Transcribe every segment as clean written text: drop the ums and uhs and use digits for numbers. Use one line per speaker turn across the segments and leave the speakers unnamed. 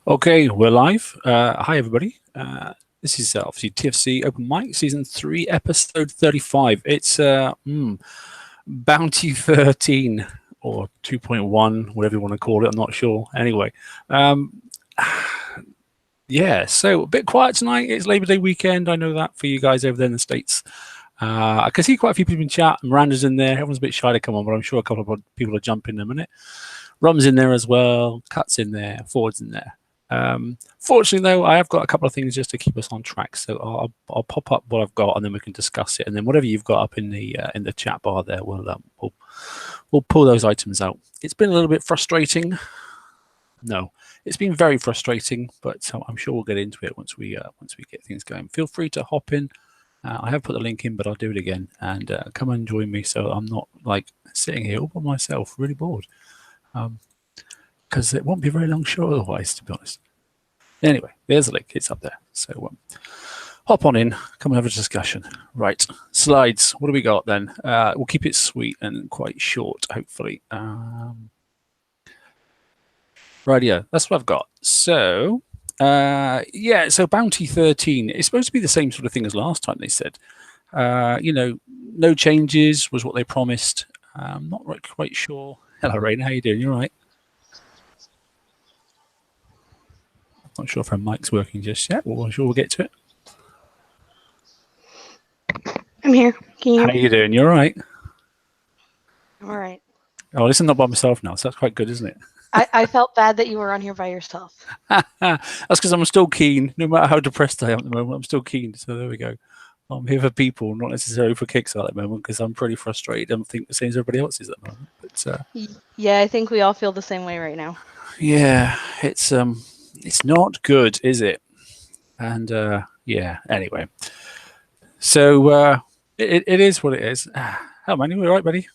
Okay, we're live. Hi, everybody. This is obviously TFC Open Mic, Season 3, Episode 35. It's Bounty 13 or 2.1, whatever you want to call it. I'm not sure. Anyway, yeah, so a bit quiet tonight. It's Labor Day weekend. I know that for you guys over there in the States. I can see quite a few people in chat. Miranda's in there. Everyone's a bit shy to come on, but I'm sure a couple of people will jump in a minute. Rum's in there as well. Cut's in there. Ford's in there. Fortunately, though, I have got a couple of things just to keep us on track. So I'll pop up what I've got, and then we can discuss it. And then whatever you've got up in the chat bar there, we'll pull those items out. It's been a little bit frustrating. No, it's been very frustrating, but I'm sure we'll get into it once we get things going. Feel free to hop in. I have put the link in, but I'll do it again and come and join me, so I'm not like sitting here all by myself, really bored. Because it won't be a very long show otherwise, to be honest. Anyway, there's the link. It's up there. So hop on in. Come and have a discussion. Right. Slides. What do we got then? We'll keep it sweet and quite short, hopefully. Rightio. That's what I've got. So, yeah, so Bounty 13. It's supposed to be the same sort of thing as last time, they said. No changes was what they promised. I'm not quite sure. Hello, Raina. How you doing? You all right? Not sure if her mic's working just yet. Well, I'm sure we'll get to it.
I'm here. Can you hear
How
me?
you doing? You all right?
I'm all right.
Oh, listen, not by myself now, so that's quite good, isn't it?
I felt bad that you were on here by yourself.
That's because I'm still keen. No matter how depressed I am at the moment, I'm still keen. So there we go. I'm here for people, not necessarily for kicks at the moment, because I'm pretty frustrated. I think the same as everybody else is at the moment. But
yeah, I think we all feel the same way right now.
Yeah, it's not good, is it? And yeah, anyway. So it is what it is. Oh man, you all right, buddy?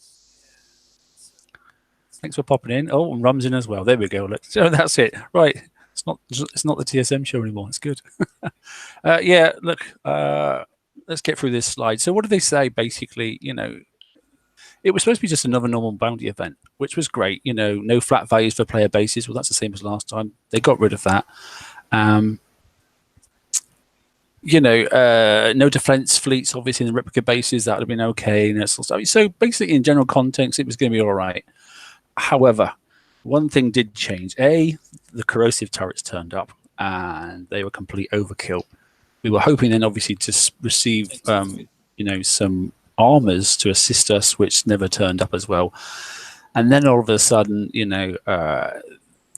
Thanks for popping in. Oh, and Rum's in as well. There we go. So that's it. Right. It's not the TSM show anymore. It's good. Yeah, look, let's get through this slide. So what did they say? Basically, it was supposed to be just another normal bounty event, which was great. No flat values for player bases. Well, that's the same as last time. They got rid of that. No defense fleets, obviously, in the replica bases. That would have been okay. And that sort of stuff. So basically, in general context, it was going to be all right. However, one thing did change. The corrosive turrets turned up, and they were complete overkill. We were hoping then, obviously, to receive, some armors to assist us, which never turned up as well. And then all of a sudden, the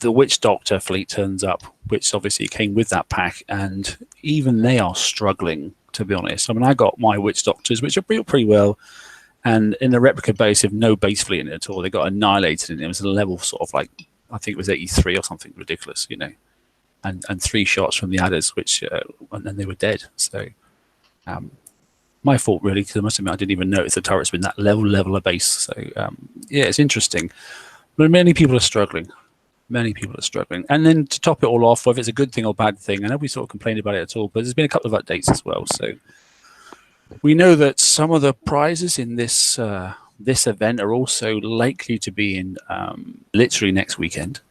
Witch Doctor fleet turns up, which obviously came with that pack, and even they are struggling, to be honest. I mean, I got my Witch Doctors, which are built pretty well, and in the replica base, have no base fleet in it at all. They got annihilated, and it was a level sort of like, I think it was 83 or something ridiculous, and 3 shots from the adders, which and then they were dead. So my fault, really, because I must admit I didn't even notice the turrets were in that level of base. So yeah, it's interesting, but many people are struggling. Many people are struggling. And then to top it all off, whether it's a good thing or bad thing, I know we sort of complained about it at all, but there's been a couple of updates as well. So we know that some of the prizes in this event are also likely to be in literally next weekend.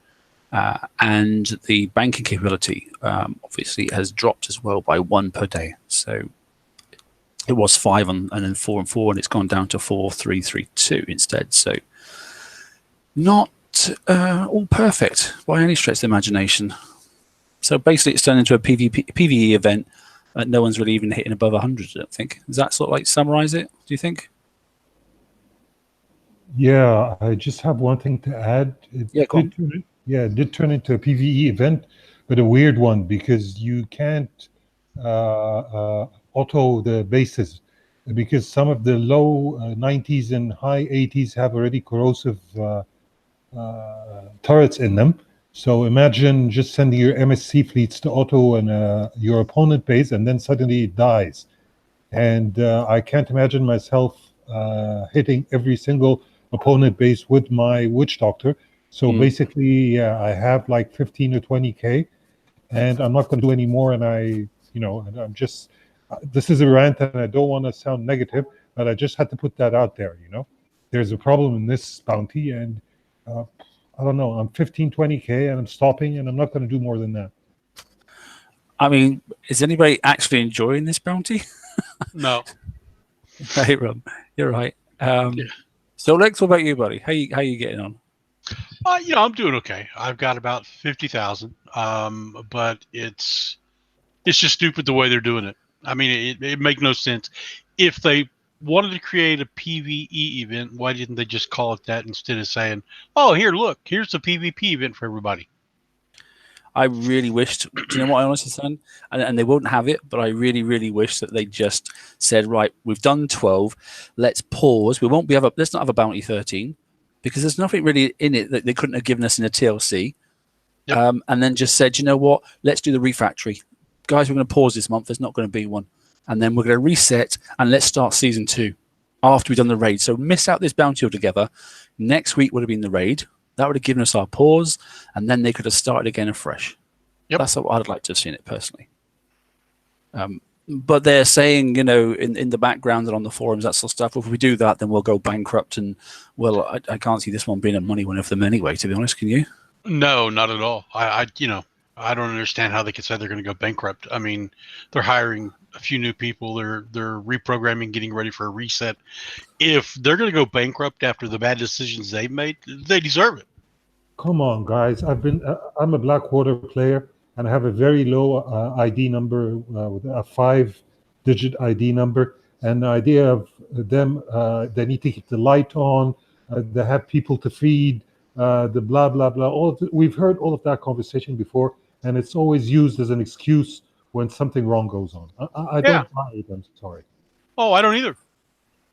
And the banking capability obviously has dropped as well by 1 per day. So it was 5 and then 4 and 4, and it's gone down to 4, 3, 3, 2 instead. So not all perfect by any stretch of the imagination. So basically, it's turned into a PvE event. No one's really even hitting above 100, I don't think. Does that sort of like summarize it, do you think?
Yeah, I just have one thing to add. It did turn into a PvE event, but a weird one, because you can't auto the bases, because some of the low 90s and high 80s have already corrosive turrets in them. So imagine just sending your MSC fleets to auto and your opponent base, and then suddenly it dies. And I can't imagine myself hitting every single opponent base with my Witch Doctor. So basically, yeah, I have like 15 or 20K, and I'm not going to do any more. And I'm just, this is a rant, and I don't want to sound negative, but I just had to put that out there. There's a problem in this bounty, and I don't know, I'm 15, 20K and I'm stopping and I'm not going to do more than that.
I mean, is anybody actually enjoying this bounty?
No.
Hey, Rob, you're right.
Yeah.
So, Lex, what about you, buddy? How you getting on?
I'm doing okay. I've got about 50,000. But it's just stupid the way they're doing it. I mean, it make no sense. If they wanted to create a PvE event, why didn't they just call it that instead of saying, "Oh, here's a PvP event for everybody"?
I really wished. Do you know what I honestly said? And they won't have it, but I really, really wish that they just said, right, we've done 12. Let's pause. Let's not have a bounty 13 because there's nothing really in it that they couldn't have given us in a TLC.
Yep.
And then just said, you know what? Let's do the refractory. Guys, we're going to pause this month. There's not going to be one. And then we're going to reset and let's start season 2 after we've done the raid. So miss out this bounty altogether. Next week would have been the raid. That would have given us our pause, and then they could have started again afresh.
Yep.
That's what I'd like to have seen it personally. But they're saying, in the background and on the forums, that sort of stuff, well, if we do that, then we'll go bankrupt. And, well, I can't see this one being a money winner for them anyway, to be honest. Can you?
No, not at all. I don't understand how they could say they're going to go bankrupt. I mean, they're hiring a few new people. They're reprogramming, getting ready for a reset. If they're going to go bankrupt after the bad decisions they've made, they deserve it.
Come on, guys. I'm a Blackwater player, and I have a very low ID number, with a 5-digit ID number. And the idea of them, they need to keep the light on, they have people to feed, the blah, blah, blah. We've heard all of that conversation before, and it's always used as an excuse when something wrong goes on. I don't buy it, I'm sorry.
Oh, I don't either.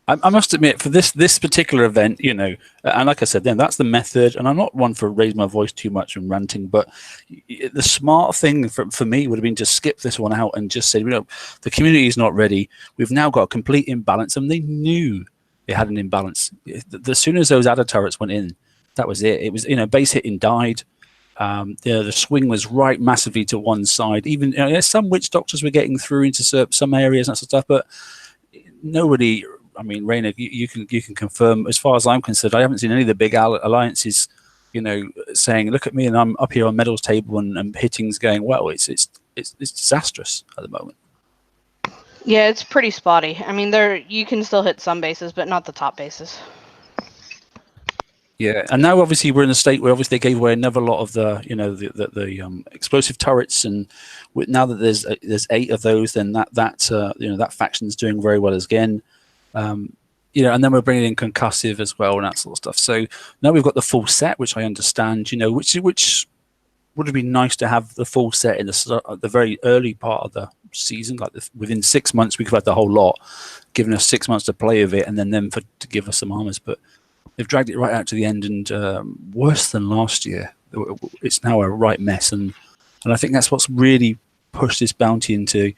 I must admit, for this particular event, and like I said, then that's the method. And I'm not one for raising my voice too much and ranting, but the smart thing for me would have been to skip this one out and just say, the community is not ready. We've now got a complete imbalance, and they knew they had an imbalance. As soon as those adder turrets went in, that was it. It was, base hitting died. The swing was right massively to one side. Even some witch doctors were getting through into some areas and that sort of stuff, but nobody. I mean, Rainer, you can confirm. As far as I'm concerned, I haven't seen any of the big alliances, saying, "Look at me, and I'm up here on medals table and hitting's going well." It's disastrous at the moment.
Yeah, it's pretty spotty. I mean, you can still hit some bases, but not the top bases.
Yeah, and now obviously we're in a state where obviously they gave away another lot of the explosive turrets, and now that there's 8 of those, then that faction's doing very well again. And then we're bringing in concussive as well and that sort of stuff. So now we've got the full set, which I understand, which would have been nice to have the full set in the very early part of the season, like within 6 months we could have had the whole lot, given us 6 months to play with it, and then them to give us some armors. But they've dragged it right out to the end, and worse than last year. It's now a right mess, and I think that's what's really pushed this bounty into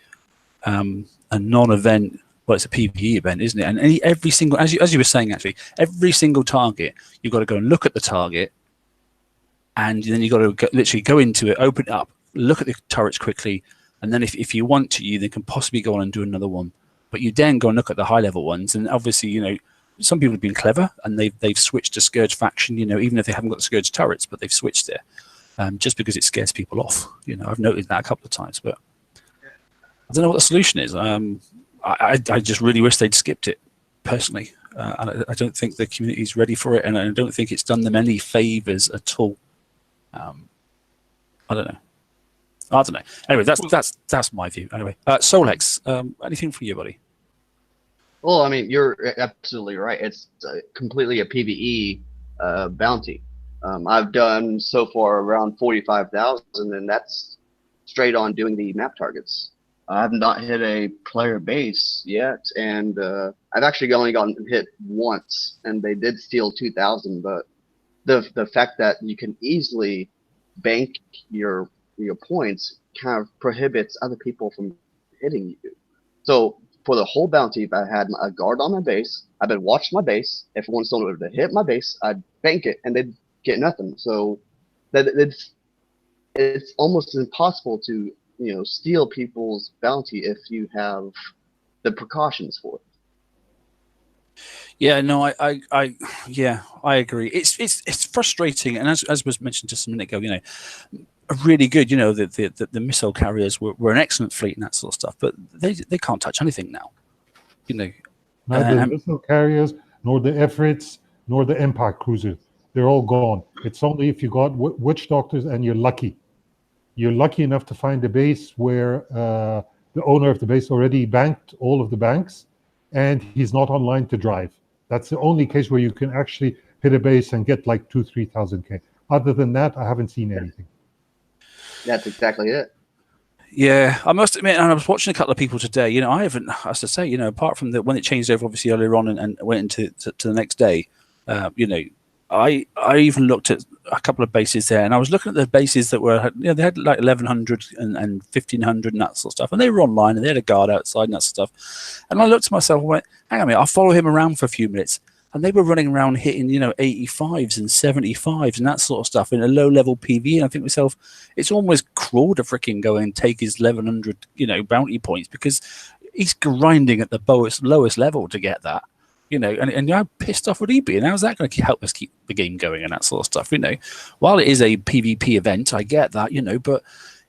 a non-event. Well, it's a PvE event, isn't it? And every single, as you were saying, actually, every single target, you've got to go and look at the target, and then you've got to literally go into it, open it up, look at the turrets quickly, and then if you want to, you then can possibly go on and do another one. But you then go and look at the high-level ones, and obviously, some people have been clever, and they've switched to Scourge faction, even if they haven't got the Scourge turrets, but they've switched there, just because it scares people off. I've noticed that a couple of times, but I don't know what the solution is. I just really wish they'd skipped it, personally. And I don't think the community is ready for it, and I don't think it's done them any favors at all. I don't know. Anyway, that's my view. Anyway, Solex, anything from you, buddy?
Well, I mean, you're absolutely right. It's completely a PvE bounty. I've done so far around 45,000, and that's straight on doing the map targets. I've not hit a player base yet, and I've actually only gotten hit once, and they did steal 2,000. But the fact that you can easily bank your points kind of prohibits other people from hitting you. So for the whole bounty, if I had a guard on my base, I've been watching my base. If someone were to hit my base, I'd bank it, and they'd get nothing. So that it's almost impossible to steal people's bounty if you have the precautions for it.
Yeah, no, yeah, I agree. It's frustrating, and as was mentioned just a minute ago, really good. The missile carriers were an excellent fleet and that sort of stuff, but they can't touch anything now.
Neither the missile carriers, nor the Everett's, nor the impact cruisers. They're all gone. It's only if you got witch doctors and you're lucky. You're lucky enough to find a base where the owner of the base already banked all of the banks, and he's not online to drive. That's the only case where you can actually hit a base and get like 2,000-3,000 K. Other than that, I haven't seen anything.
That's exactly it.
Yeah, I must admit, and I was watching a couple of people today. I haven't, as I say, apart from when it changed over, obviously earlier on, and went into to the next day. I even looked at a couple of bases there, and I was looking at the bases that were, they had like 1,100 and 1,500 and that sort of stuff, and they were online, and they had a guard outside and that sort of stuff. And I looked to myself and went, hang on a minute, I'll follow him around for a few minutes. And they were running around hitting, 85s and 75s and that sort of stuff in a low-level PV. And I think to myself, it's almost cruel to freaking go and take his 1,100, bounty points, because he's grinding at the lowest level to get that, and how pissed off would he be? And how's that going to help us keep the game going and that sort of stuff, While it is a PvP event, I get that, but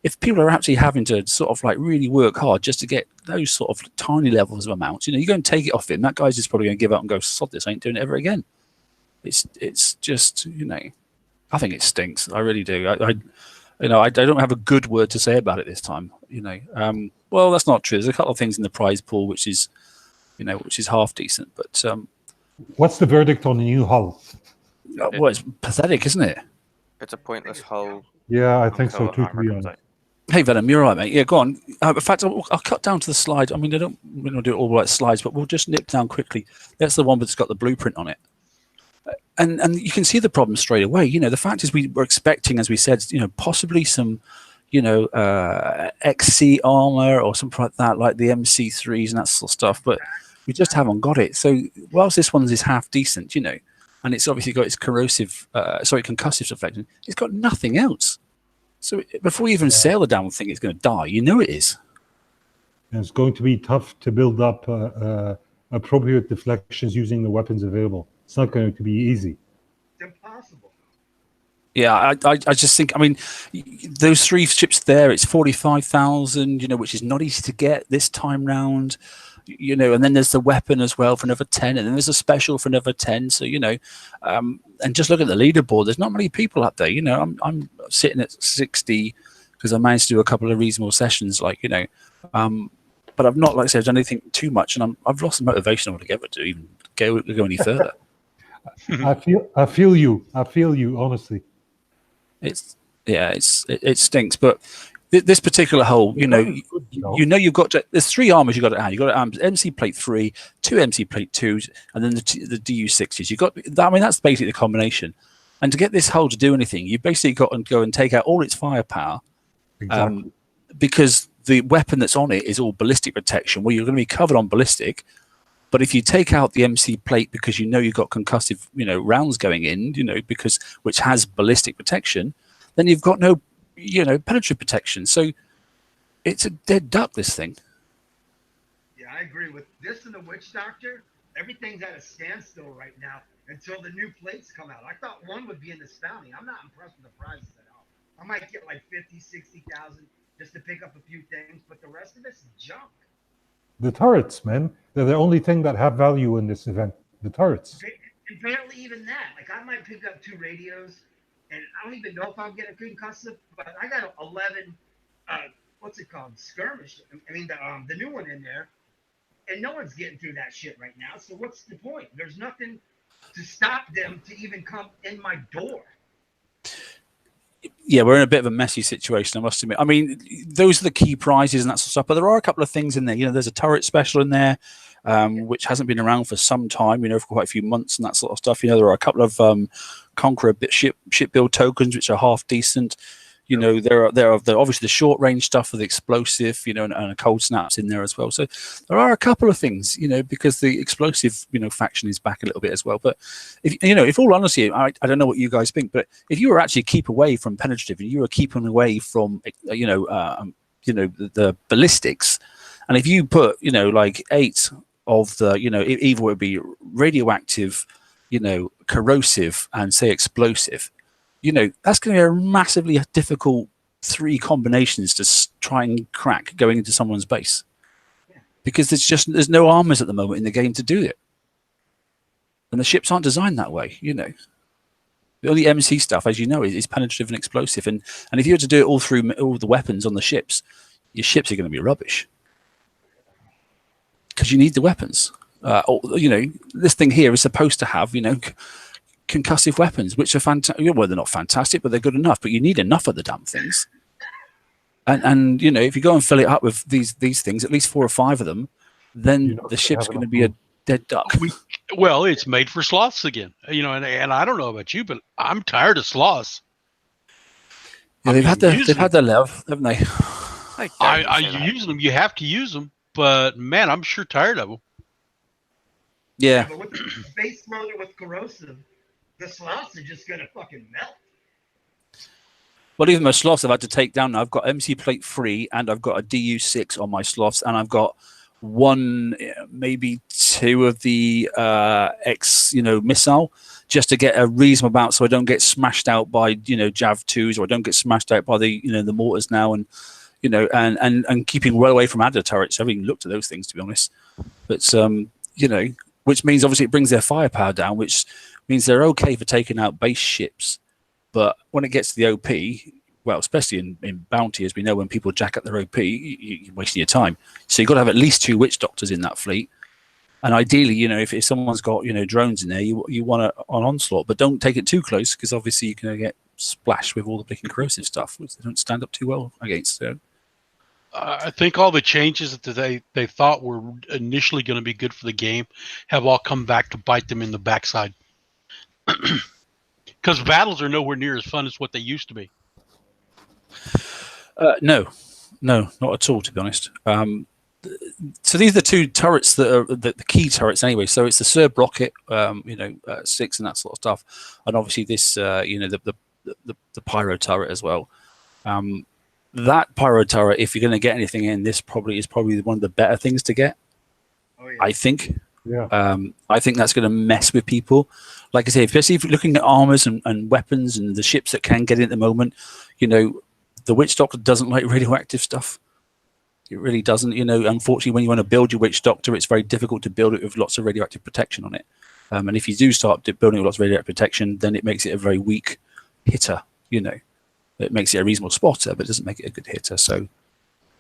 if people are actually having to sort of like really work hard just to get those sort of tiny levels of amounts, you go and take it off him, that guy's just probably going to give up and go, sod this, I ain't doing it ever again. It's just, I think it stinks. I really do. I don't have a good word to say about it this time, well, that's not true. There's a couple of things in the prize pool, which is half decent, but
what's the verdict on the new hull?
Well, it's pathetic, isn't it?
It's a pointless hull.
Yeah, I think so too, to be honest.
Hey, Venom, you're right, mate. Yeah, go on. In fact, I'll cut down to the slide. I mean, we're not going to do it all like slides, but we'll just nip down quickly. That's the one that's got the blueprint on it. And you can see the problem straight away. The fact is we were expecting, as we said, possibly some, XC armor or something like that, like the MC3s and that sort of stuff, but we just haven't got it. So whilst this one is half decent, and it's obviously got its concussive deflection, it's got nothing else. So before you even sail the damn thing, it's going to die. It is.
And it's going to be tough to build up appropriate deflections using the weapons available. It's not going to be easy.
It's impossible.
Yeah, I just think, I mean, those 3 ships there, it's 45,000, which is not easy to get this time round. And then there's the weapon as well for another 10, and then there's a special for another 10. So, and just look at the leaderboard. There's not many people up there. I'm sitting at 60 because I managed to do a couple of reasonable sessions, but I've not, like I said, done anything too much, and I've lost the motivation altogether to even go any further.
I feel you, honestly.
It stinks, but this particular hull, you've got to, there's 3 armors you got to add. You got to add MC plate 3, 2 MC plate 2s, and then the DU60s. You got that. I mean, that's basically the combination. And to get this hull to do anything, you basically got to go and take out all its firepower,
Exactly.
because the weapon that's on it is all ballistic protection. Well, you're going to be covered on ballistic, but if you take out the MC plate because you've got concussive, rounds going in, which has ballistic protection, then you've got no penetrative protection. So it's a dead duck, this thing.
Yeah, I agree with this and the Witch Doctor. Everything's at a standstill right now until the new plates come out. I thought one would be in the bounty. I'm not impressed with the prizes at all. I might get like 50, 60,000 just to pick up a few things, but the rest of it's junk.
The turrets, man. They're the only thing that have value in this event. The turrets.
And barely even that. Like, I might pick up 2 radios, and I don't even know if I'll get a concussive, but I got 11, what's it called? Skirmish. I mean, the new one in there, and no one's getting through that shit right now. So what's the point? There's nothing to stop them to even come in my door.
Yeah, we're in a bit of a messy situation, I must admit. I mean, those are the key prizes and that sort of stuff, but there are a couple of things in there. There's a turret special in there, which hasn't been around for some time, for quite a few months and that sort of stuff. There are a couple of Conqueror ship build tokens, which are half decent. There are obviously the short range stuff for the explosive, and a cold snaps in there as well. So there are a couple of things, because the explosive, faction is back a little bit as well. But if all honesty, I don't know what you guys think, but if you were actually keep away from penetrative and you were keeping away from, the ballistics, and if you put, like 8 of the, either would be radioactive, corrosive, and say explosive, that's going to be a massively difficult 3 combinations to try and crack going into someone's base, because there's no armors at the moment in the game to do it, and the ships aren't designed that way. The only MC stuff, as you know, is penetrative and explosive, and if you were to do it all through all the weapons on the ships, your ships are going to be rubbish because you need the weapons. This thing here is supposed to have concussive weapons, which are fantastic. Well, they're not fantastic, but they're good enough. But you need enough of the damn things. And if you go and fill it up with these things, at least 4 or 5 of them, then the ship's going to be a dead duck.
Well, it's made for sloths again. And I don't know about you, but I'm tired of sloths.
Yeah, they've had their love, haven't they?
I use them. You have to use them, but man, I'm sure tired of them.
Yeah.
But with the base loader with corrosive, the sloths are just gonna fucking melt.
Well, even my sloths I've had to take down now. I've got MC plate 3 and I've got a DU6 on my sloths, and I've got 1, maybe 2 of the missile, just to get a reasonable amount, so I don't get smashed out by Jav 2s, or I don't get smashed out by the the mortars now, and and keeping well away from adder turrets. I haven't even looked at those things, to be honest. But which means obviously it brings their firepower down, which means they're okay for taking out base ships. But when it gets to the OP, well, especially in Bounty, as we know, when people jack up their OP, you're wasting your time. So you've got to have at least 2 witch doctors in that fleet. And ideally, if someone's got drones in there, you want an onslaught, but don't take it too close, because obviously you're going to get splashed with all the blinking corrosive stuff, which they don't stand up too well against. So
I think all the changes that they thought were initially going to be good for the game have all come back to bite them in the backside. Because battles are nowhere near as fun as what they used to be.
No, not at all, to be honest. So these are the 2 turrets that are the key turrets anyway. So it's the Serb rocket, 6 and that sort of stuff, and obviously this, the pyro turret as well. That pyro turret, if you're going to get anything in, this is probably one of the better things to get.
Oh, yeah.
I think.
Yeah.
I think that's going to mess with people. Like I say, especially if you're looking at armors and weapons and the ships that can get in at the moment, the Witch Doctor doesn't like radioactive stuff. It really doesn't. Unfortunately, when you want to build your Witch Doctor, it's very difficult to build it with lots of radioactive protection on it. And if you do start building with lots of radioactive protection, then it makes it a very weak hitter. It makes it a reasonable spotter, but it doesn't make it a good hitter. So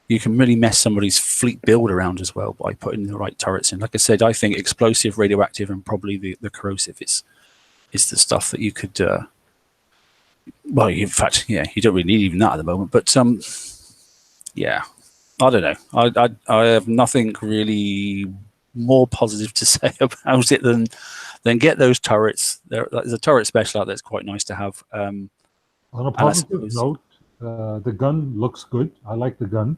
you can really mess somebody's fleet build around as well by putting the right turrets in. Like I said, I think explosive, radioactive, and probably the corrosive is the stuff that you could. Well, in fact, yeah, you don't really need even that at the moment. But yeah, I don't know. I have nothing really more positive to say about it than get those turrets. There's a turret special out there that's quite nice to have.
On a positive note, the gun looks good. I like the gun.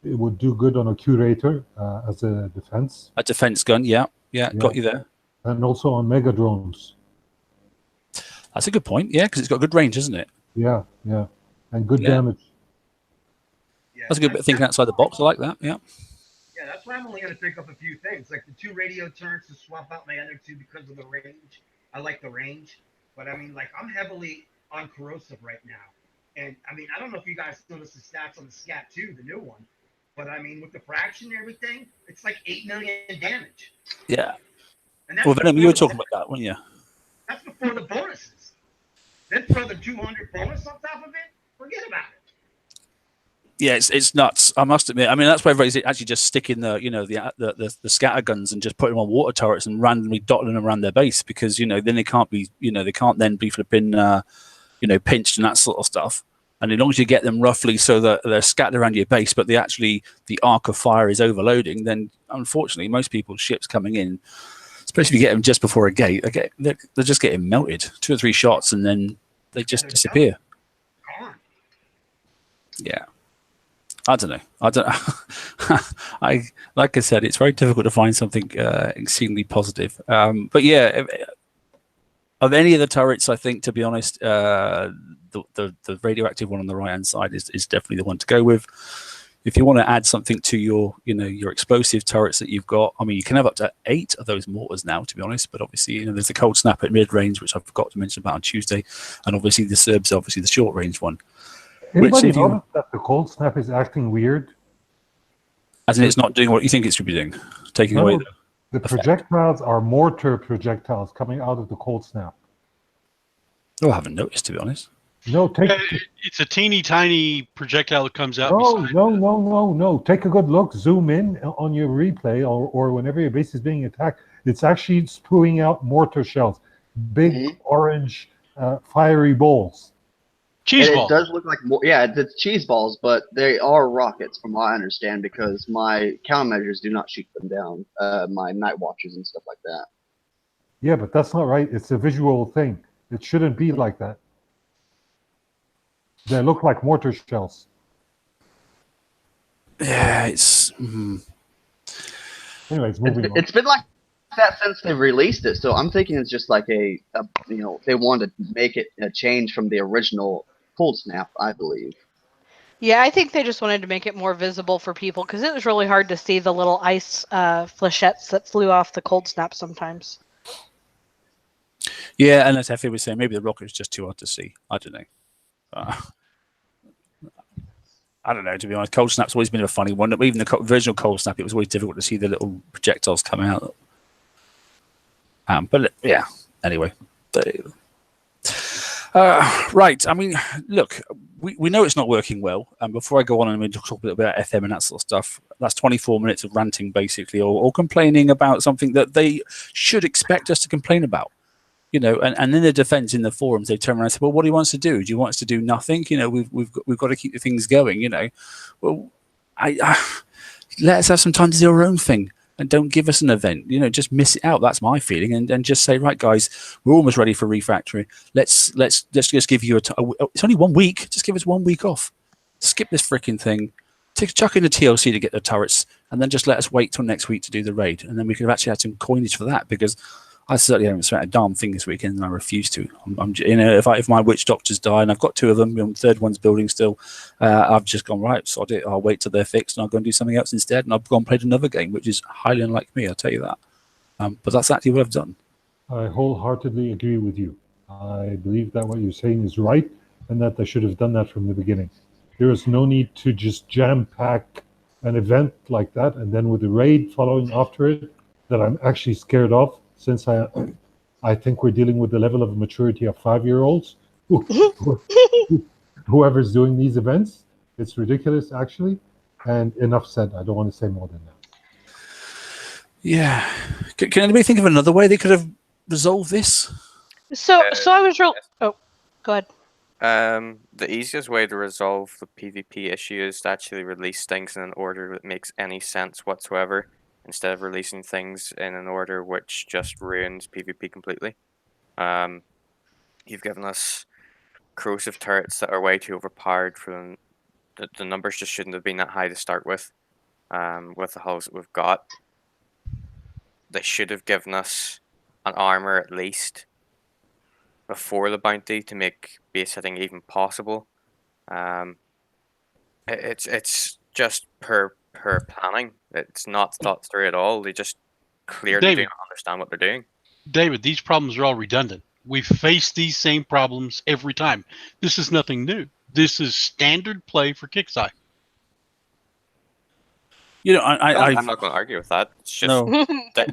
It would do good on a curator as a defense. A
defense gun, yeah, got you there.
And also on mega drones.
That's a good point, yeah, because it's got good range, isn't it?
Yeah, and good damage.
Yeah,
that's a good bit of thinking outside the box. I like that. Yeah.
Yeah, that's why I'm only going to pick up a few things, like the 2 radio turrets to swap out my other 2 because of the range. I like the range, but I mean, like, I'm heavily on corrosive right now. And I mean, I don't know if you guys noticed the stats on the Scat 2, the new one, but I mean, with the fraction and everything, it's like 8 million damage.
Yeah.
And that's
well, Venom, you were talking about that, weren't you?
That's before the bonuses. Then throw the 200 bonus on top of it. Forget about it.
Yeah, it's nuts. I must admit. I mean, that's why everybody's actually just sticking the the scatter guns and just putting them on water turrets and randomly dotting them around their base, because then they can't be they can't then be flipping pinched and that sort of stuff. And as long as you get them roughly so that they're scattered around your base, but the arc of fire is overloading, then unfortunately most people's ships coming in, especially if you get them just before a gate, they're just getting melted. 2 or 3 shots and then they just disappear.
Gone.
Yeah. I don't know. Like I said, it's very difficult to find something exceedingly positive. But yeah, of any of the turrets, I think, to be honest, the radioactive one on the right hand side is definitely the one to go with. if you want to add something to your, your explosive turrets that you've got, I mean, you can have up to 8 of those mortars now, to be honest. But obviously, there's the cold snap at mid range, which I forgot to mention about on Tuesday, and obviously the Serbs, obviously the short range one.
Anybody notice that the cold snap is acting weird?
As in, it's not doing what you think it should be doing, taking away
the projectiles are mortar projectiles coming out of the cold snap.
Oh, I haven't noticed, to be honest.
No,
it's a teeny tiny projectile that comes out.
No. Take a good look. Zoom in on your replay or whenever your base is being attacked. It's actually spewing out mortar shells, big orange fiery balls.
Cheese balls. It does look like it's cheese balls, but they are rockets, from what I understand, because my countermeasures do not shoot them down. My night watches and stuff like that.
Yeah, but that's not right. It's a visual thing. It shouldn't be like that. They look like mortar shells.
Yeah, it's.
Anyways, moving on.
It's been like that since they released it, so I'm thinking it's just like they wanted to make it a change from the original cold snap, I believe.
Yeah, I think they just wanted to make it more visible for people because it was really hard to see the little ice flechettes that flew off the cold snap sometimes.
Yeah, and as Effie was saying, maybe the rocket is just too hard to see. I don't know. I don't know, to be honest. Cold snap's always been a funny one. Even the original cold snap, it was always difficult to see the little projectiles come out. But yeah, anyway. Right. I mean, look, we know it's not working well. And before I go on, I'm going to talk a little bit about FM and that sort of stuff. That's 24 minutes of ranting, basically, or complaining about something that they should expect us to complain about. And in their defense in the forums, they turn around and say, well, what do you want us to do? Do you want us to do nothing? We've got to keep the things going, Well, let us have some time to do our own thing and don't give us an event, just miss it out. That's my feeling. And just say, right, guys, we're almost ready for refactory. Let's just give you it's only 1 week. Just give us 1 week off. Skip this freaking thing. Chuck in the TLC to get the turrets and then just let us wait till next week to do the raid. And then we could have actually had some coinage for that because I certainly haven't spent a darn thing this weekend, and I refuse to. If my witch doctors die, and I've got 2 of them, the third one's building still, I've just gone, right, sod it. I'll wait till they're fixed, and I'll go and do something else instead. And I've gone and played another game, which is highly unlike me, I'll tell you that. But that's actually what I've done. I
wholeheartedly agree with you. I believe that what you're saying is right, and that they should have done that from the beginning. There is no need to just jam-pack an event like that, and then with the raid following after it, that I'm actually scared of. Since I think we're dealing with the level of maturity of 5-year-olds, whoever's doing these events, it's ridiculous, actually. And enough said. I don't want to say more than that.
Yeah. Can anybody think of another way they could have resolved this?
So I was real. Oh, go ahead.
The easiest way to resolve the PvP issue is to actually release things in an order that makes any sense whatsoever, instead of releasing things in an order which just ruins PvP completely. You've given us corrosive turrets that are way too overpowered for them. The numbers just shouldn't have been that high to start with the hulls that we've got. They should have given us an armor at least before the bounty to make base hitting even possible. It's just per planning. It's not thought through at all. They just clearly do not understand what they're doing.
David, these problems are all redundant. We've faced these same problems every time. This is nothing new. This is standard play for Kixeye.
I'm not going to argue with that. It's just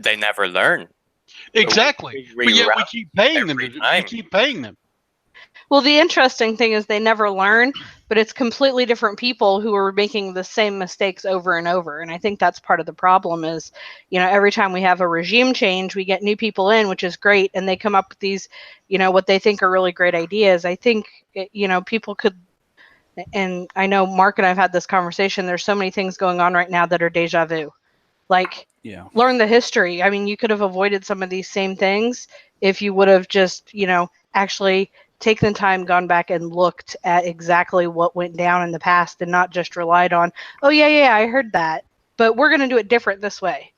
they never learn.
Exactly. But yet we keep paying them. We keep paying them.
Well, the interesting thing is they never learn, but it's completely different people who are making the same mistakes over and over. And I think that's part of the problem is, every time we have a regime change, we get new people in, which is great. And they come up with these, what they think are really great ideas. I think, people could, and I know Mark and I've had this conversation. There's so many things going on right now that are deja vu. Like, learn the history. I mean, you could have avoided some of these same things if you would have just, actually taken the time, gone back and looked at exactly what went down in the past and not just relied on, oh, yeah, I heard that, but we're going to do it different this way.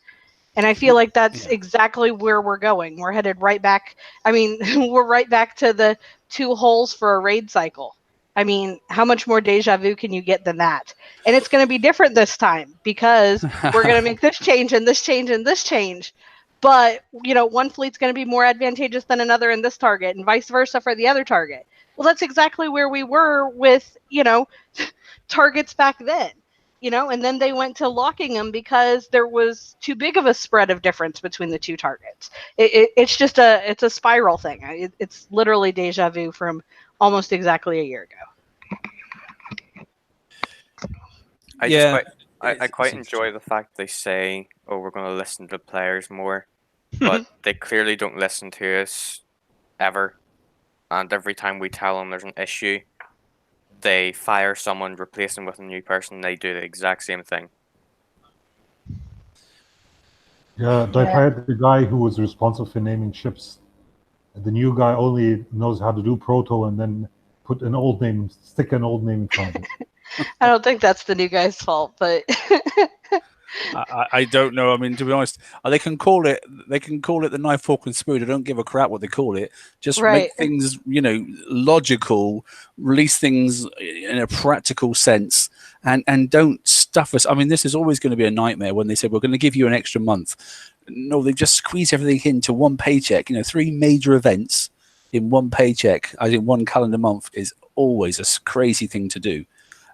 And I feel like that's exactly where we're going. We're headed right back. I mean, we're right back to the 2 holes for a raid cycle. I mean, how much more deja vu can you get than that? And it's going to be different this time because we're going to make this change and this change and this change. But, one fleet's going to be more advantageous than another in this target and vice versa for the other target. Well, that's exactly where we were with, targets back then, and then they went to locking them because there was too big of a spread of difference between the two targets. It's just it's a spiral thing. It's literally deja vu from almost exactly a year ago.
I quite enjoy the fact they say, "Oh, we're going to listen to players more," but they clearly don't listen to us ever. And every time we tell them there's an issue, they fire someone, replace them with a new person. They do the exact same thing.
Yeah, they hired the guy who was responsible for naming ships. The new guy only knows how to do proto and then stick an old name in front of it.
I don't think that's the new guy's fault, but
I don't know. I mean, to be honest, they can call it the knife, fork, and spoon. I don't give a crap what they call it. Just make things, logical, release things in a practical sense, and don't stuff us. I mean, this is always going to be a nightmare when they say we're going to give you an extra month. No, they've just squeezed everything into one paycheck. 3 major events in one paycheck, as in one calendar month, is always a crazy thing to do.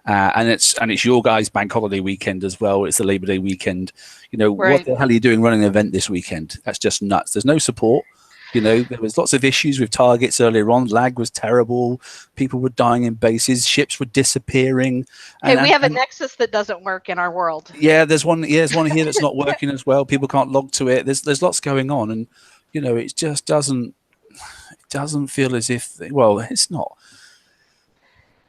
And it's your guys' bank holiday weekend as well. It's the Labor Day weekend. What the hell are you doing running an event this weekend? That's just nuts. There's no support. There was lots of issues with targets earlier on. Lag was terrible. People were dying in bases. Ships were disappearing.
We have a nexus that doesn't work in our world.
Yeah, there's one here that's not working as well. People can't log to it. There's lots going on, and it just doesn't feel as if. Well, it's not.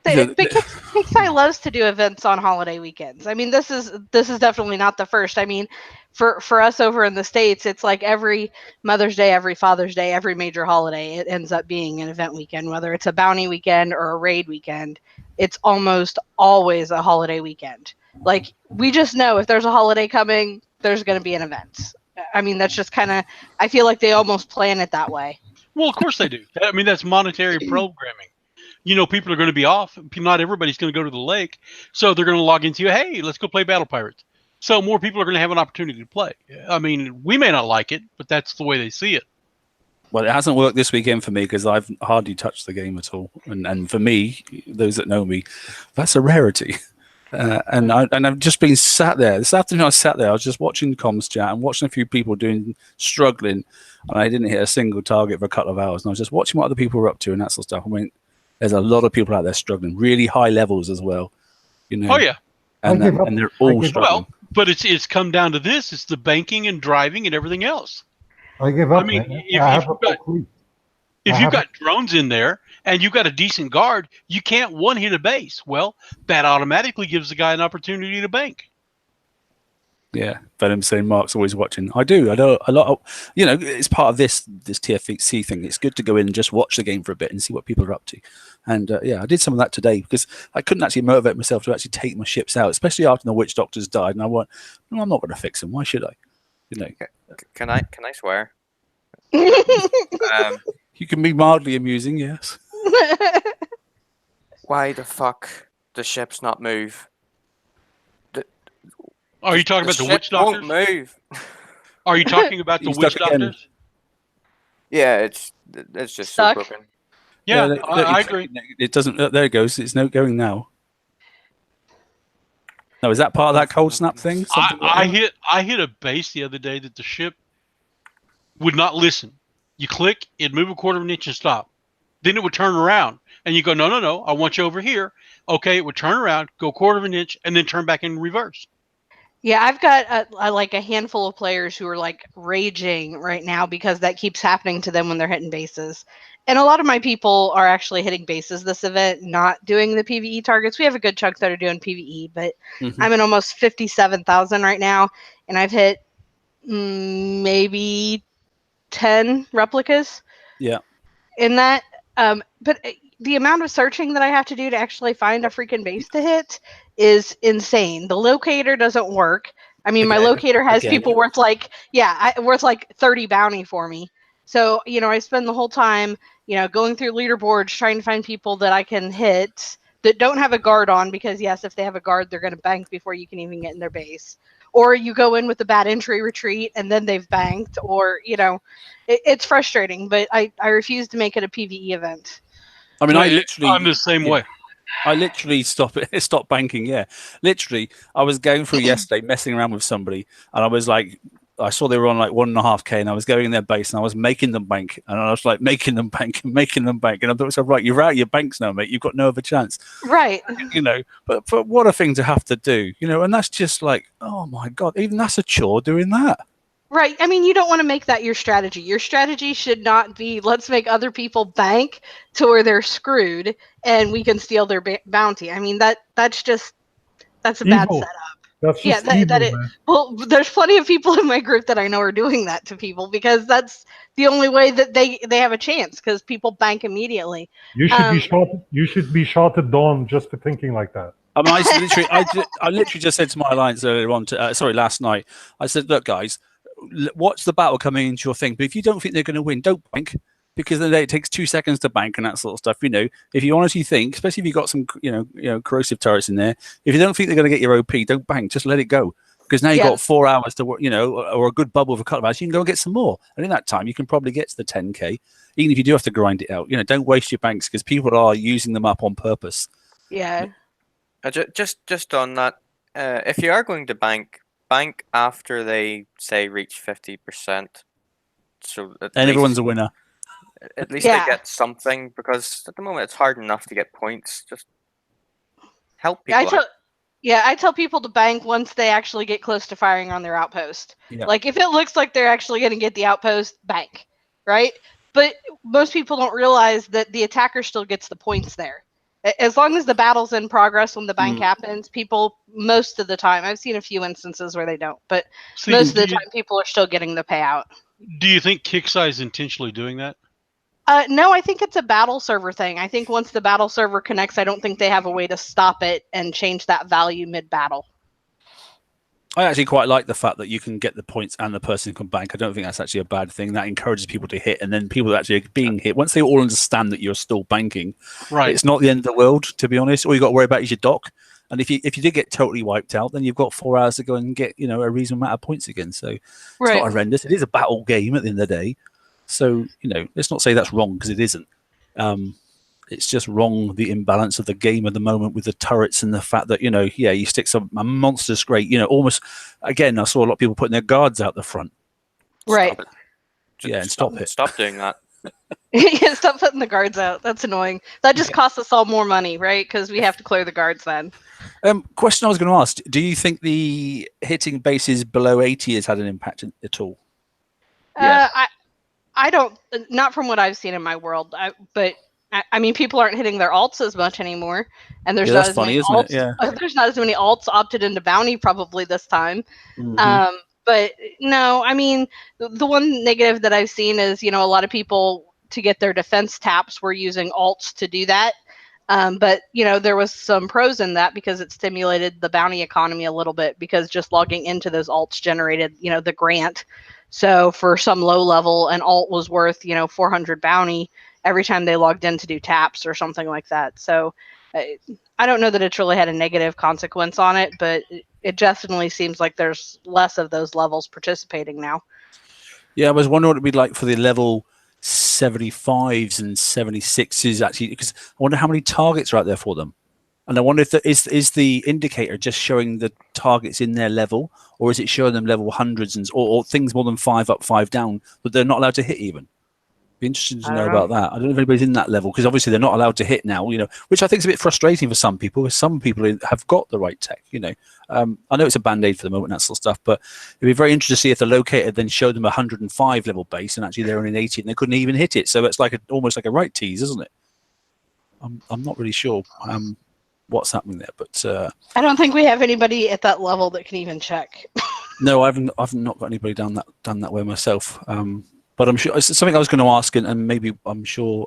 Kicksai loves to do events on holiday weekends. I mean, this is definitely not the first. I mean, for us over in the States, it's like every Mother's Day, every Father's Day, every major holiday, it ends up being an event weekend, whether it's a bounty weekend or a raid weekend. It's almost always a holiday weekend. Like, we just know if there's a holiday coming, there's going to be an event. I mean, that's just kind of, I feel like they almost plan it that way.
Well, of course they do. I mean, that's monetary programming. People are going to be off. Not everybody's going to go to the lake. So they're going to log into, hey, let's go play Battle Pirates. So more people are going to have an opportunity to play. I mean, we may not like it, but that's the way they see it.
Well, it hasn't worked this weekend for me because I've hardly touched the game at all. And for me, those that know me, that's a rarity. And I've just been sat there. This afternoon I sat there. I was just watching comms chat and watching a few people struggling. And I didn't hit a single target for a couple of hours. And I was just watching what other people were up to and that sort of stuff. I went, there's a lot of people out there struggling, really high levels as well.
Oh yeah,
and they're all struggling.
Well, but it's come down to this: it's the banking and driving and everything else.
I give up.
I mean, if you've got drones in there and you've got a decent guard, you can't one hit a base. Well, that automatically gives the guy an opportunity to bank.
Yeah, Bellum saying Mark's always watching. I do. I know a lot of, it's part of this TFC thing. It's good to go in and just watch the game for a bit and see what people are up to. And I did some of that today because I couldn't actually motivate myself to actually take my ships out, especially after the witch doctors died. And I went, no, I'm not going to fix them. Why should I?
Can I swear?
You can be mildly amusing, yes.
Why the fuck the ships not move?
Are you talking about the witch doctors?
Won't move.
Are you talking about the witch doctors?
Yeah, it's just so broken.
Yeah, I agree.
It doesn't. There it goes. It's not going now. No, is that part of that cold snap thing?
I hit a base the other day that the ship would not listen. You click, it'd move a quarter of an inch and stop. Then it would turn around, and you go, no, I want you over here. Okay, it would turn around, go a quarter of an inch, and then turn back in reverse.
Yeah, I've got a handful of players who are like raging right now because that keeps happening to them when they're hitting bases. And a lot of my people are actually hitting bases this event, not doing the PvE targets. We have a good chunk that are doing PvE, but I'm at almost 57,000 right now, and I've hit maybe 10 replicas.
Yeah.
In that, but the amount of searching that I have to do to actually find a freaking base to hit is insane. The locator doesn't work. I mean, my locator has people worth like 30 bounty for me. So, I spend the whole time, going through leaderboards trying to find people that I can hit that don't have a guard on, because yes, if they have a guard, they're going to bank before you can even get in their base. Or you go in with a bad entry retreat and then they've banked, or, it's frustrating, but I refuse to make it a PvE event.
I mean,
I'm the same way.
I literally stopped banking. Yeah, literally, I was going through yesterday, messing around with somebody, and I was like, I saw they were on like 1.5K, and I was going in their base, and I was making them bank, and I was like making them bank, and I thought, so right, you're out of your banks now, mate. You've got no other chance,
right?
But what a thing to have to do, and that's just like, oh my god, even that's a chore doing that.
Right. I mean, you don't want to make that your strategy. Your strategy should not be, let's make other people bank to where they're screwed and we can steal their bounty. I mean, that's a bad setup.
That's just evil, man.
Well, there's plenty of people in my group that I know are doing that to people, because that's the only way that they have a chance, because people bank immediately.
You should be shot. You should be shot at dawn just for thinking like that.
I mean, I literally just said to my alliance earlier on, last night, I said, look, guys, watch the battle coming into your thing, but if you don't think they're going to win, don't bank, because then it takes 2 seconds to bank and that sort of stuff. If you honestly think, especially if you've got some corrosive turrets in there, if you don't think they're going to get your OP, don't bank, just let it go, because now you've got 4 hours to work, or a good bubble of a couple of hours, you can go and get some more, and in that time you can probably get to the 10K, even if you do have to grind it out. Don't waste your banks, because people are using them up on purpose.
Yeah.
Just on that, if you are going to bank after they say reach 50%, so and
everyone's a winner.
At least they get something, because at the moment it's hard enough to get points. Just help people.
I tell people to bank once they actually get close to firing on their outpost.
Yeah.
Like, if it looks like they're actually going to get the outpost, bank, right? But most people don't realize that the attacker still gets the points there. As long as the battle's in progress when the bank happens, people, most of the time, I've seen a few instances where they don't, but most of the time people are still getting the payout.
Do you think Kixeye is intentionally doing that?
No, I think it's a battle server thing. I think once the battle server connects, I don't think they have a way to stop it and change that value mid-battle.
I actually quite like the fact that you can get the points and the person can bank. I don't think that's actually a bad thing. That encourages people to hit, and then people actually being hit, once they all understand that you're still banking,
right?
It's not the end of the world, to be honest. All you got to worry about is your dock. And if you did get totally wiped out, then you've got 4 hours to go and get a reasonable amount of points again. So it's not horrendous. It is a battle game at the end of the day. So let's not say that's wrong, because it isn't. It's just wrong, the imbalance of the game at the moment with the turrets and the fact that you stick a monstrous great, almost, again, I saw a lot of people putting their guards out the front.
Right.
Stop it.
Stop doing that.
Yeah, stop putting the guards out. That's annoying. That just costs us all more money, right? Because we have to clear the guards then.
Question I was going to ask: do you think the hitting bases below 80 has had an impact at all?
Yes.
I don't, not from what I've seen in my world. But I mean, people aren't hitting their alts as much anymore, and there's not as many alts. Yeah. There's not as many alts opted into bounty probably this time.
Mm-hmm.
But no, I mean, the one negative that I've seen is, a lot of people, to get their defense taps, were using alts to do that. But, there was some pros in that, because it stimulated the bounty economy a little bit, because just logging into those alts generated, the grant. So for some low level, an alt was worth, 400 bounty every time they logged in to do taps or something like that. So I don't know that it's really had a negative consequence on it, but it definitely seems like there's less of those levels participating now. Yeah,
I was wondering what it'd be like for the level 75s and 76s, actually, because I wonder how many targets are out there for them. And I wonder if is the indicator just showing the targets in their level, or is it showing them level hundreds or things more than 5 up, 5 down, but they're not allowed to hit even? Be interested to know about that. I don't know if anybody's in that level, because obviously they're not allowed to hit now, which I think is a bit frustrating for some people, because some people have got the right tech, I know it's a band-aid for the moment, that sort of stuff, but it'd be very interesting to see if the locator then showed them a 105 level base and actually they're in an 80 and they couldn't even hit it. So it's like almost like a right tease, isn't it? I'm not really sure what's happening there, but
I don't think we have anybody at that level that can even check.
No, I've not got anybody done that way myself. But I'm sure it's something I was going to ask, and maybe I'm sure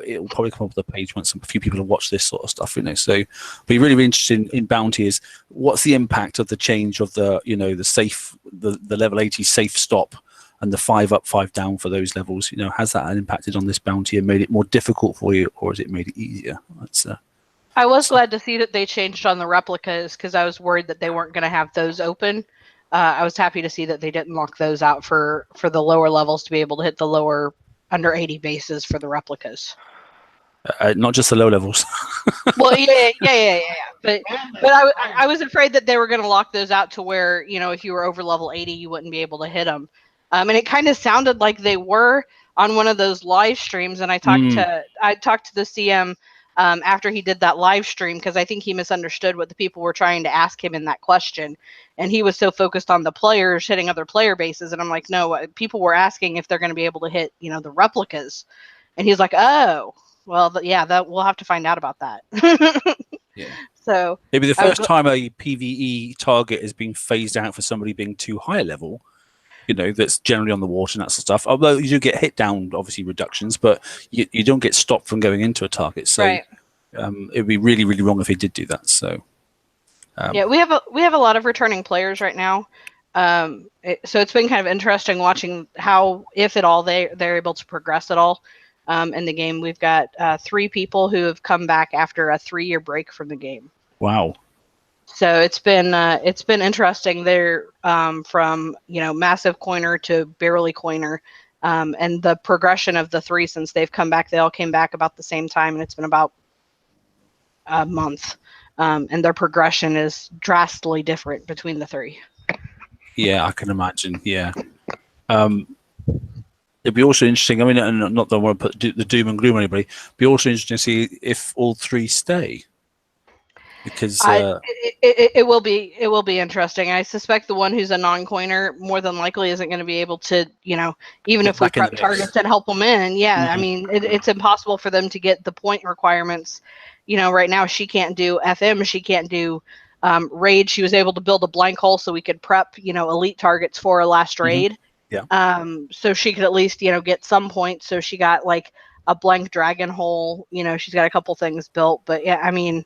it will probably come up with the page once a few people have watched this sort of stuff, So, be really interested in bounty is what's the impact of the change of the the safe, the level 80 safe stop, and the 5 up, 5 down for those levels. Has that impacted on this bounty and made it more difficult for you, or has it made it easier? That's
I was glad to see that they changed on the replicas because I was worried that they weren't going to have those open. I was happy to see that they didn't lock those out for the lower levels to be able to hit the lower under 80 bases for the replicas.
Not just the low levels.
Well, yeah. But I was afraid that they were going to lock those out to where, you know, if you were over level 80, you wouldn't be able to hit them. And it kind of sounded like they were on one of those live streams. And I talked to the CM after he did that live stream because I think he misunderstood what the people were trying to ask him in that question. And he was so focused on the players hitting other player bases. And I'm like, no, people were asking if they're going to be able to hit, you know, the replicas. And he's like, oh, well, that we'll have to find out about that.
Yeah.
So
maybe the first time a PvE target is being phased out for somebody being too high level, you know, that's generally on the water and that sort of stuff. Although you do get hit down, obviously reductions, but you don't get stopped from going into a target. So
right.
It'd be really, really wrong if he did do that. So
yeah, we have a lot of returning players right now. So it's been kind of interesting watching how, if at all, they're able to progress at all. In the game, we've got 3 people who have come back after a 3-year break from the game.
Wow!
So it's been interesting. They're from, you know, massive coiner to barely coiner, and the progression of the 3 since they've come back. They all came back about the same time, and it's been about a month. And their progression is drastically different between the 3.
Yeah, I can imagine. Yeah. It'd be also interesting. I mean, and not that I want to put the doom and gloom on anybody. It'd be also interesting to see if all 3 stay, because
it will be interesting. I suspect the one who's a non-coiner more than likely isn't going to be able to, you know, even if we prep targets and help them in. Yeah, I mean, it's impossible for them to get the point requirements. You know, right now she can't do FM, she can't do raid. She was able to build a blank hole so we could prep, you know, elite targets for a last raid.
Yeah.
So she could at least, you know, get some points. So she got like a blank dragon hole. You know, she's got a couple things built. But yeah, I mean,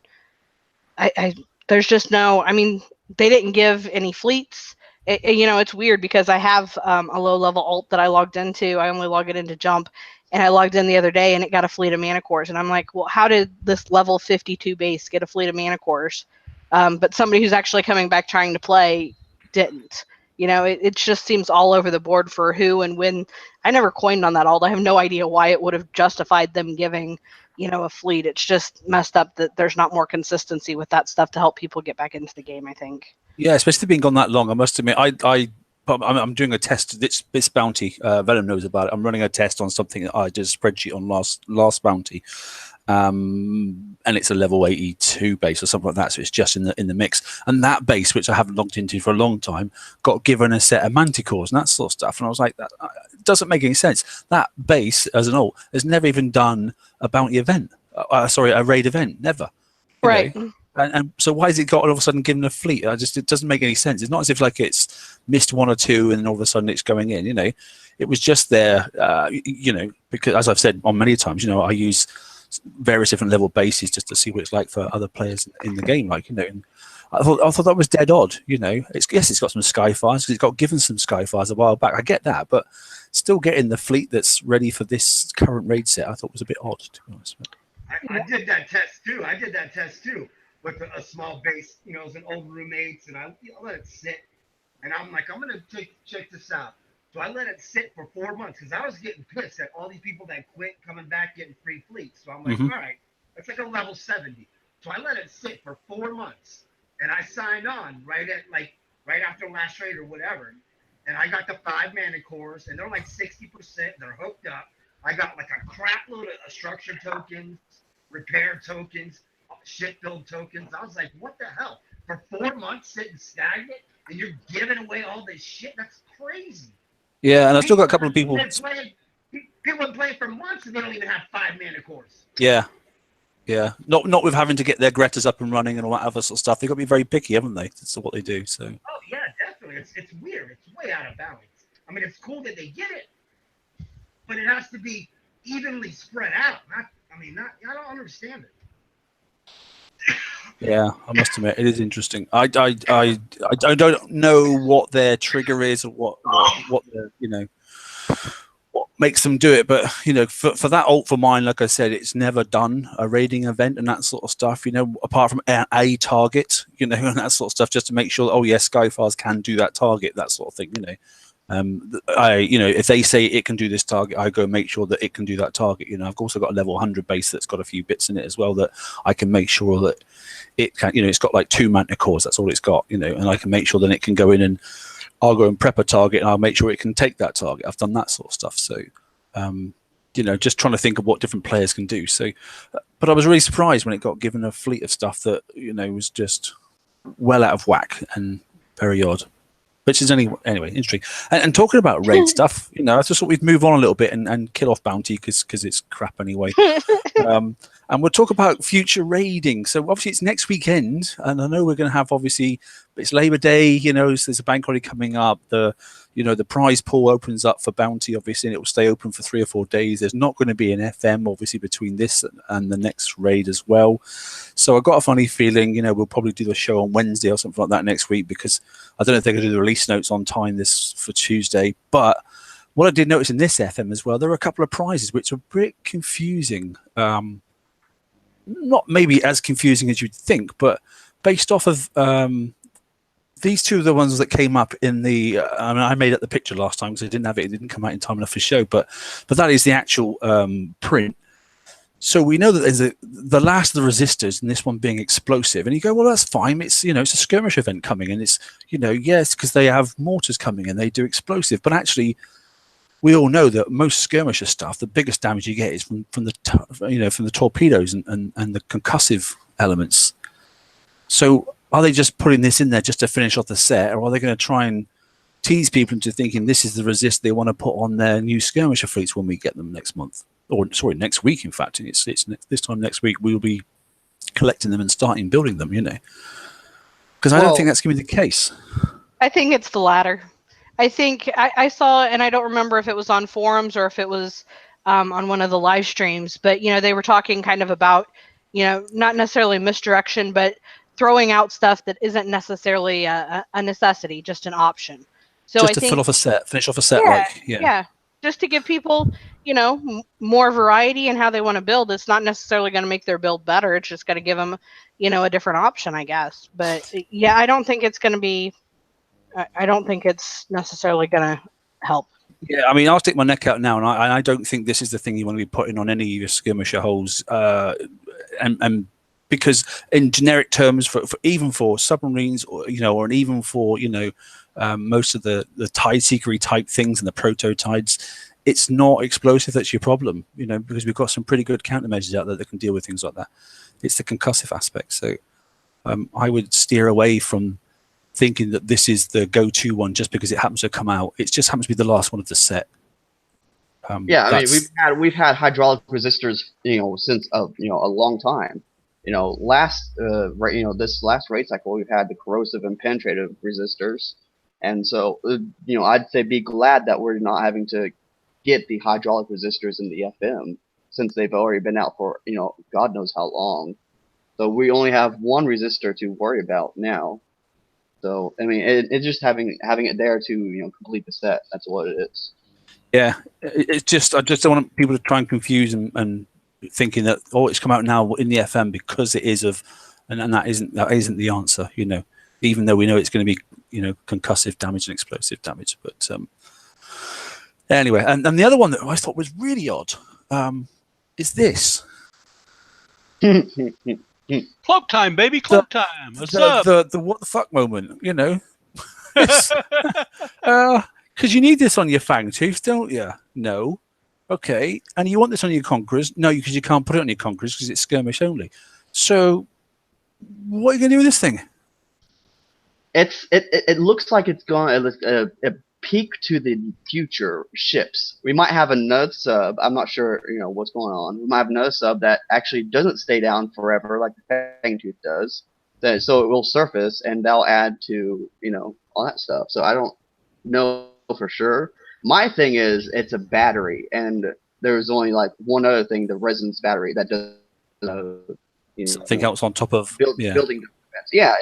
I there's just no. I mean, they didn't give any fleets. You know, it's weird because I have a low level alt that I logged into. I only log it into Jump, and I logged in the other day and it got a fleet of mana cores. And I'm like, well, how did this level 52 base get a fleet of mana cores? But somebody who's actually coming back trying to play didn't. You know, it just seems all over the board for who and when. I never coined on that alt. I have no idea why it would have justified them giving, you know, a fleet. It's just messed up that there's not more consistency with that stuff to help people get back into the game, I think.
Yeah, especially being gone that long. I must admit, I'm doing a test. This bounty, Bellum knows about it. I'm running a test on something that I did a spreadsheet on last bounty. And it's a level 82 base or something like that, so it's just in the mix. And that base, which I haven't logged into for a long time, got given a set of manticores and that sort of stuff. And I was like, that doesn't make any sense. That base, as an alt, has never even done a bounty event. A raid event, never.
Right.
And so why has it got all of a sudden given a fleet? It doesn't make any sense. It's not as if like it's missed 1 or 2 and then all of a sudden it's going in. You know, it was just there. You know, because as I've said on many times, you know, I use various different level bases just to see what it's like for other players in the game. Like, you know, and I thought that was dead odd. You know, it's got some Skyfires because it's got given some Skyfires a while back. I get that, but still getting the fleet that's ready for this current raid set, I thought was a bit odd, to be honest.
I did that test too. With a small base, you know, it was an old roommates, and I let it sit, and I'm like, I'm gonna check this out. So I let it sit for 4 months because I was getting pissed at all these people that quit coming back getting free fleets. So I'm like, all right, that's like a level 70. So I let it sit for 4 months, and I signed on right after last trade or whatever, and I got the 5 mana cores, and they're like 60%. They're hooked up. I got like a crap load of structure tokens, repair tokens, shit build tokens. I was like, what the hell? For 4 months sitting stagnant, and you're giving away all this shit? That's crazy.
Yeah, and I've still got a couple of people.
People have been playing for months and they don't even have 5 mana cores.
Yeah. Not with having to get their Gretas up and running and all that other sort of stuff. They've got to be very picky, haven't they? That's what they do. So.
Oh yeah, definitely. It's weird. It's way out of balance. I mean, it's cool that they get it, but it has to be evenly spread out. I don't understand it.
Yeah, I must admit it is interesting. I don't know what their trigger is or what their, you know, makes them do it. But you know, for that ult for mine, like I said, it's never done a raiding event and that sort of stuff. You know, apart from a target, you know, and that sort of stuff, just to make sure. Oh yes, Skyfires can do that target, that sort of thing. You know. You know, if they say it can do this target, I go make sure that it can do that target. You know, I've also got a level 100 base that's got a few bits in it as well that I can make sure that it can. You know, it's got like 2 manta cores. That's all it's got. You know, and I can make sure that it can go in and I'll go and prep a target and I'll make sure it can take that target. I've done that sort of stuff. So, you know, just trying to think of what different players can do. So, but I was really surprised when it got given a fleet of stuff that, you know, was just well out of whack and very odd. Which is anyway interesting. And talking about raid stuff, you know, I just thought we'd move on a little bit and kill off bounty because it's crap anyway. And we'll talk about future raiding. So obviously it's next weekend, and I know we're going to have, obviously it's Labor Day. You know, so there's a bank holiday coming up. The prize pool opens up for bounty, obviously, and it will stay open for 3 or 4 days. There's not going to be an FM, obviously, between this and the next raid as well. So I got a funny feeling, you know, we'll probably do the show on Wednesday or something like that next week, because I don't know if they're going to do the release notes on time for Tuesday. But what I did notice in this FM as well, there were a couple of prizes which were a bit confusing. Not maybe as confusing as you'd think, but based off of these two are the ones that came up in the. I mean, I made up the picture last time because I didn't have it. It didn't come out in time enough for show, but that is the actual print. So we know that there's the last of the resistors, and this one being explosive. And you go, well, that's fine. It's, you know, it's a skirmish event coming, and it's, you know, yes, because they have mortars coming and they do explosive. But actually, we all know that most skirmisher stuff, the biggest damage you get is from the torpedoes and the concussive elements. So are they just putting this in there just to finish off the set, or are they going to try and tease people into thinking this is the resist they want to put on their new skirmisher fleets when we get them next month? Or sorry, next week. In fact, it's this time next week we'll be collecting them and starting building them. You know, because I don't think that's going to be the case.
I think it's the latter. I think I saw, and I don't remember if it was on forums or if it was on one of the live streams, but, you know, they were talking kind of about, you know, not necessarily misdirection, but throwing out stuff that isn't necessarily a necessity, just an option. So
just
I
to
think,
finish off a set,
yeah, just to give people, you know, more variety in how they want to build. It's not necessarily going to make their build better. It's just going to give them, you know, a different option, I guess. But yeah, I don't think it's going to be. I don't think it's necessarily going to help.
Yeah, I mean, I'll stick my neck out now, and I don't think this is the thing you want to be putting on any of your skirmisher holes, and because in generic terms, for even for submarines, or you know, or even for, you know, most of the tide seekery type things and the proto tides, it's not explosive that's your problem, you know, because we've got some pretty good countermeasures out there that can deal with things like that. It's the concussive aspect. So I would steer away from thinking that this is the go-to one just because it happens to come out. It just happens to be the last one of the set.
Yeah, I mean, we've had hydraulic resistors, you know, since you know, a long time. You know, this last raid cycle we've had the corrosive and penetrative resistors, and so you know, I'd say be glad that we're not having to get the hydraulic resistors in the FM, since they've already been out for, you know, God knows how long. So we only have one resistor to worry about now. So I mean, it's just having it there to, you know, complete the set. That's what it is. Yeah,
it's just, I just don't want people to try and confuse and thinking that, oh, it's come out now in the FM because it is of, and that isn't the answer. You know, even though we know it's going to be, you know, concussive damage and explosive damage. But anyway, and the other one that I thought was really odd is this.
Cloak time, baby, cloak time. What's up?
The what the fuck moment, you know. Because you need this on your Fang Tooth, don't you? No. Okay. And you want this on your Conquerors? No, because you can't put it on your Conquerors because it's skirmish only. So what are you going to do with this thing?
It looks like it's going to peak to the future ships. We might have another sub. I'm not sure, you know, what's going on. We might have another sub that actually doesn't stay down forever like the Fang Tooth does. So it will surface, and that'll add to, you know, all that stuff. So I don't know for sure. My thing is, it's a battery, and there's only like one other thing, the resonance battery, that does you know,
something else on top of
building defense. Yeah,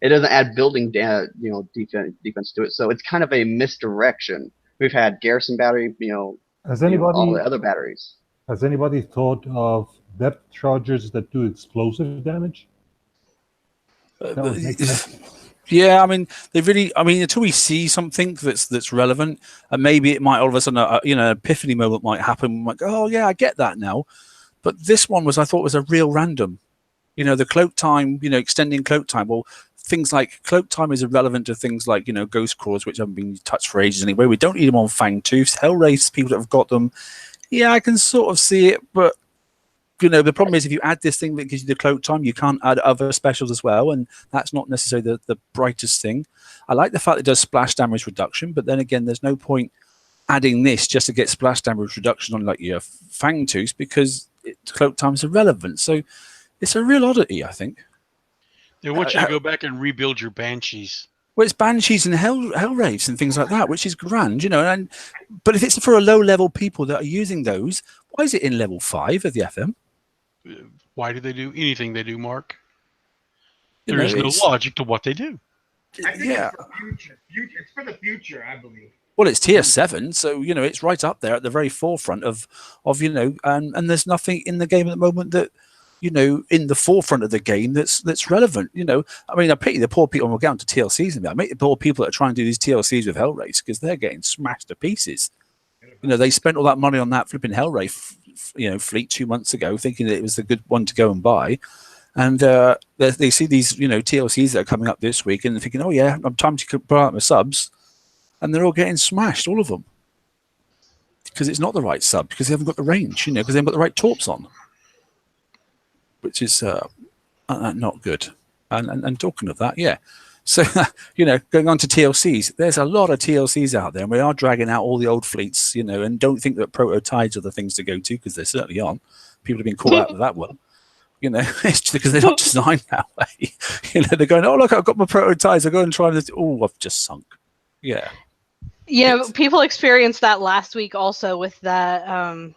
it doesn't add building you know, defense to it. So it's kind of a misdirection. We've had garrison battery, you know,
Has
you know, all
anybody
the other batteries.
has anybody thought of depth chargers that do explosive damage? That would make sense.
Yeah, I mean, they really. I mean, until we see something that's relevant, and maybe it might all of a sudden, an epiphany moment might happen. Like, oh yeah, I get that now. But this one I thought was a real random. The cloak time, extending cloak time. Well, things like cloak time is irrelevant to things like ghost crawlers, which haven't been touched for ages anyway. We don't need them on Fang Tooths. Hellrace, people that have got them. Yeah, I can sort of see it, but the problem is if you add this thing that gives you the cloak time, you can't add other specials as well, and that's not necessarily the brightest thing. I like the fact it does splash damage reduction, but then again, there's no point adding this just to get splash damage reduction on like your Fang Tooth because cloak time is irrelevant. So it's a real oddity, I think.
They want you to go back and rebuild your Banshees.
Well, it's Banshees and Hellraves and things like that, which is grand, but if it's for a low-level people that are using those, why is it in level 5 of the FM?
Why do they do anything they do, Mark? There is no logic to what they do.
I think it's for future. It's for the future, I believe.
Well, it's tier 7, so it's right up there at the very forefront of and there's nothing in the game at the moment that in the forefront of the game that's relevant. I mean, I pity the poor people. We'll get on to TLCs in a bit. I make the poor people that are trying to do these TLCs with Hellrace because they're getting smashed to pieces. They spent all that money on that flipping Hellrace, fleet 2 months ago, thinking that it was the good one to go and buy. And they see these, TLCs that are coming up this week, and they're thinking, oh yeah, I'm time to put out my subs, and they're all getting smashed, all of them, because it's not the right sub, because they haven't got the range, because they haven't got the right torps on, which is not good. And talking of that, yeah. So, going on to TLCs, there's a lot of TLCs out there, and we are dragging out all the old fleets, and don't think that prototypes are the things to go to, because they certainly aren't. People have been caught out with that one. It's just because they're not designed that way. They're going, oh, look, I've got my prototypes. I go and try this. Oh, I've just sunk. Yeah.
People experienced that last week also with that,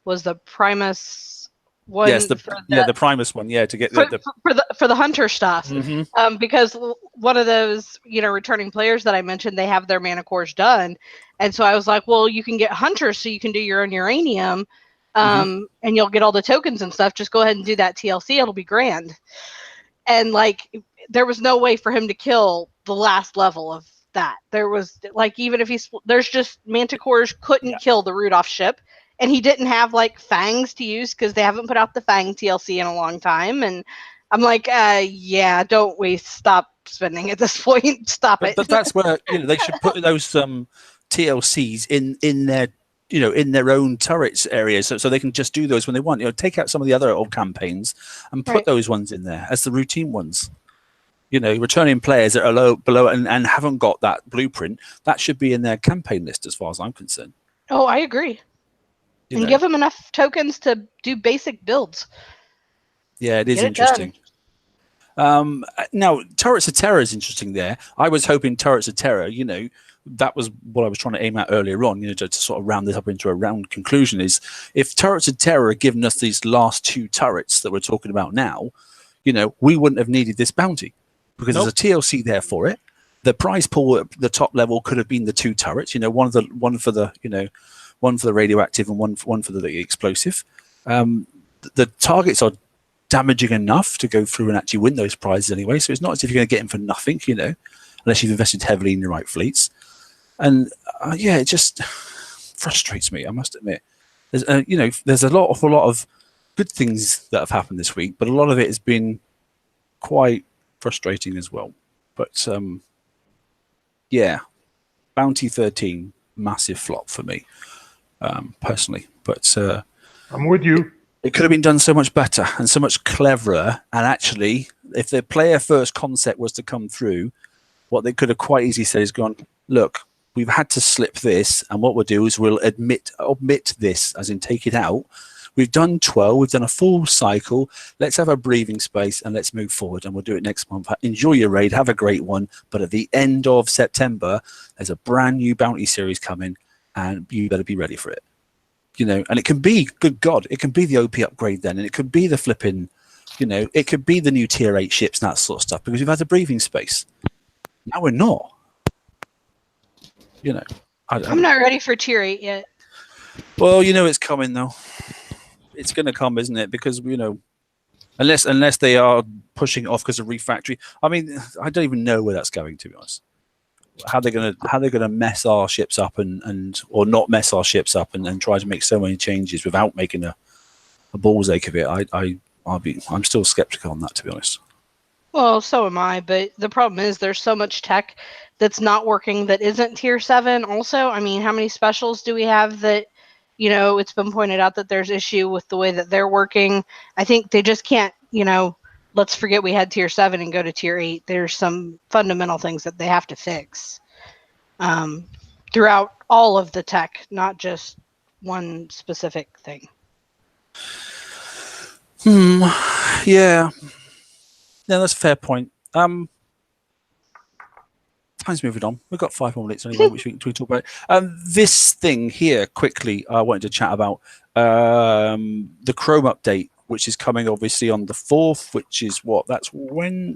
was the Primus one.
Yes, the Primus one, yeah, to get
for the hunter stuff.
Mm-hmm.
Because one of those, returning players that I mentioned, they have their mana cores done. And so I was like, well, you can get hunters so you can do your own uranium, and you'll get all the tokens and stuff. Just go ahead and do that TLC. It'll be grand. And there was no way for him to kill the last level of that. There was even if there's just manticores couldn't kill the Rudolph ship. And he didn't have fangs to use because they haven't put out the Fang TLC in a long time. And I'm like, yeah, don't waste. Stop spending at this point. Stop it.
But that's where they should put those TLCs in their in their own turrets areas, so they can just do those when they want. Take out some of the other old campaigns and put those ones in there as the routine ones. Returning players that are below and haven't got that blueprint, that should be in their campaign list as far as I'm concerned.
Oh, I agree. And give them enough tokens to do basic builds.
Yeah, it is interesting. Now, Turrets of Terror is interesting there. I was hoping Turrets of Terror, that was what I was trying to aim at earlier on, to sort of round this up into a round conclusion, is if Turrets of Terror had given us these last 2 turrets that we're talking about now, we wouldn't have needed this bounty because there's a TLC there for it. The prize pool at the top level could have been the 2 turrets, one for the radioactive and one for the explosive. The targets are damaging enough to go through and actually win those prizes anyway. So it's not as if you're going to get them for nothing, unless you've invested heavily in the right fleets. And it just frustrates me, I must admit. There's an awful lot of good things that have happened this week, but a lot of it has been quite frustrating as well. But Bounty 13, massive flop for me. Personally, but
I'm with you.
It could have been done so much better and so much cleverer. And actually, if the player first concept was to come through, what they could have quite easily said is gone, look, we've had to slip this, and what we'll do is we'll omit this, as in take it out. We've done 12, we've done a full cycle. Let's have a breathing space and let's move forward, and we'll do it next month. Enjoy your raid, have a great one. But at the end of September, there's a brand new bounty series coming, and you better be ready for it. And it can be, good God, it can be the OP upgrade then, and it could be the flipping, it could be the new tier 8 ships and that sort of stuff, because we've had a breathing space. Now we're not.
I'm not ready for tier 8 yet.
Well, you know it's coming though. It's going to come, isn't it? Because unless they are pushing it off because of refactory. I mean, I don't even know where that's going, to be honest. How they're gonna mess our ships up or not mess our ships up and try to make so many changes without making a ball's ache of it. I'm still skeptical on that, to be honest.
Well, so am I, but the problem is there's so much tech that's not working that isn't tier 7 also. I mean, how many specials do we have that, it's been pointed out that there's issue with the way that they're working. I think they just can't, let's forget we had tier 7 and go to tier 8. There's some fundamental things that they have to fix throughout all of the tech, not just one specific thing.
Yeah. Yeah, that's a fair point. Time's moving on. We've got 5 more minutes anyway, which we can talk about. This thing here, quickly, I wanted to chat about the Chrome update, which is coming obviously on the 4th, which is that's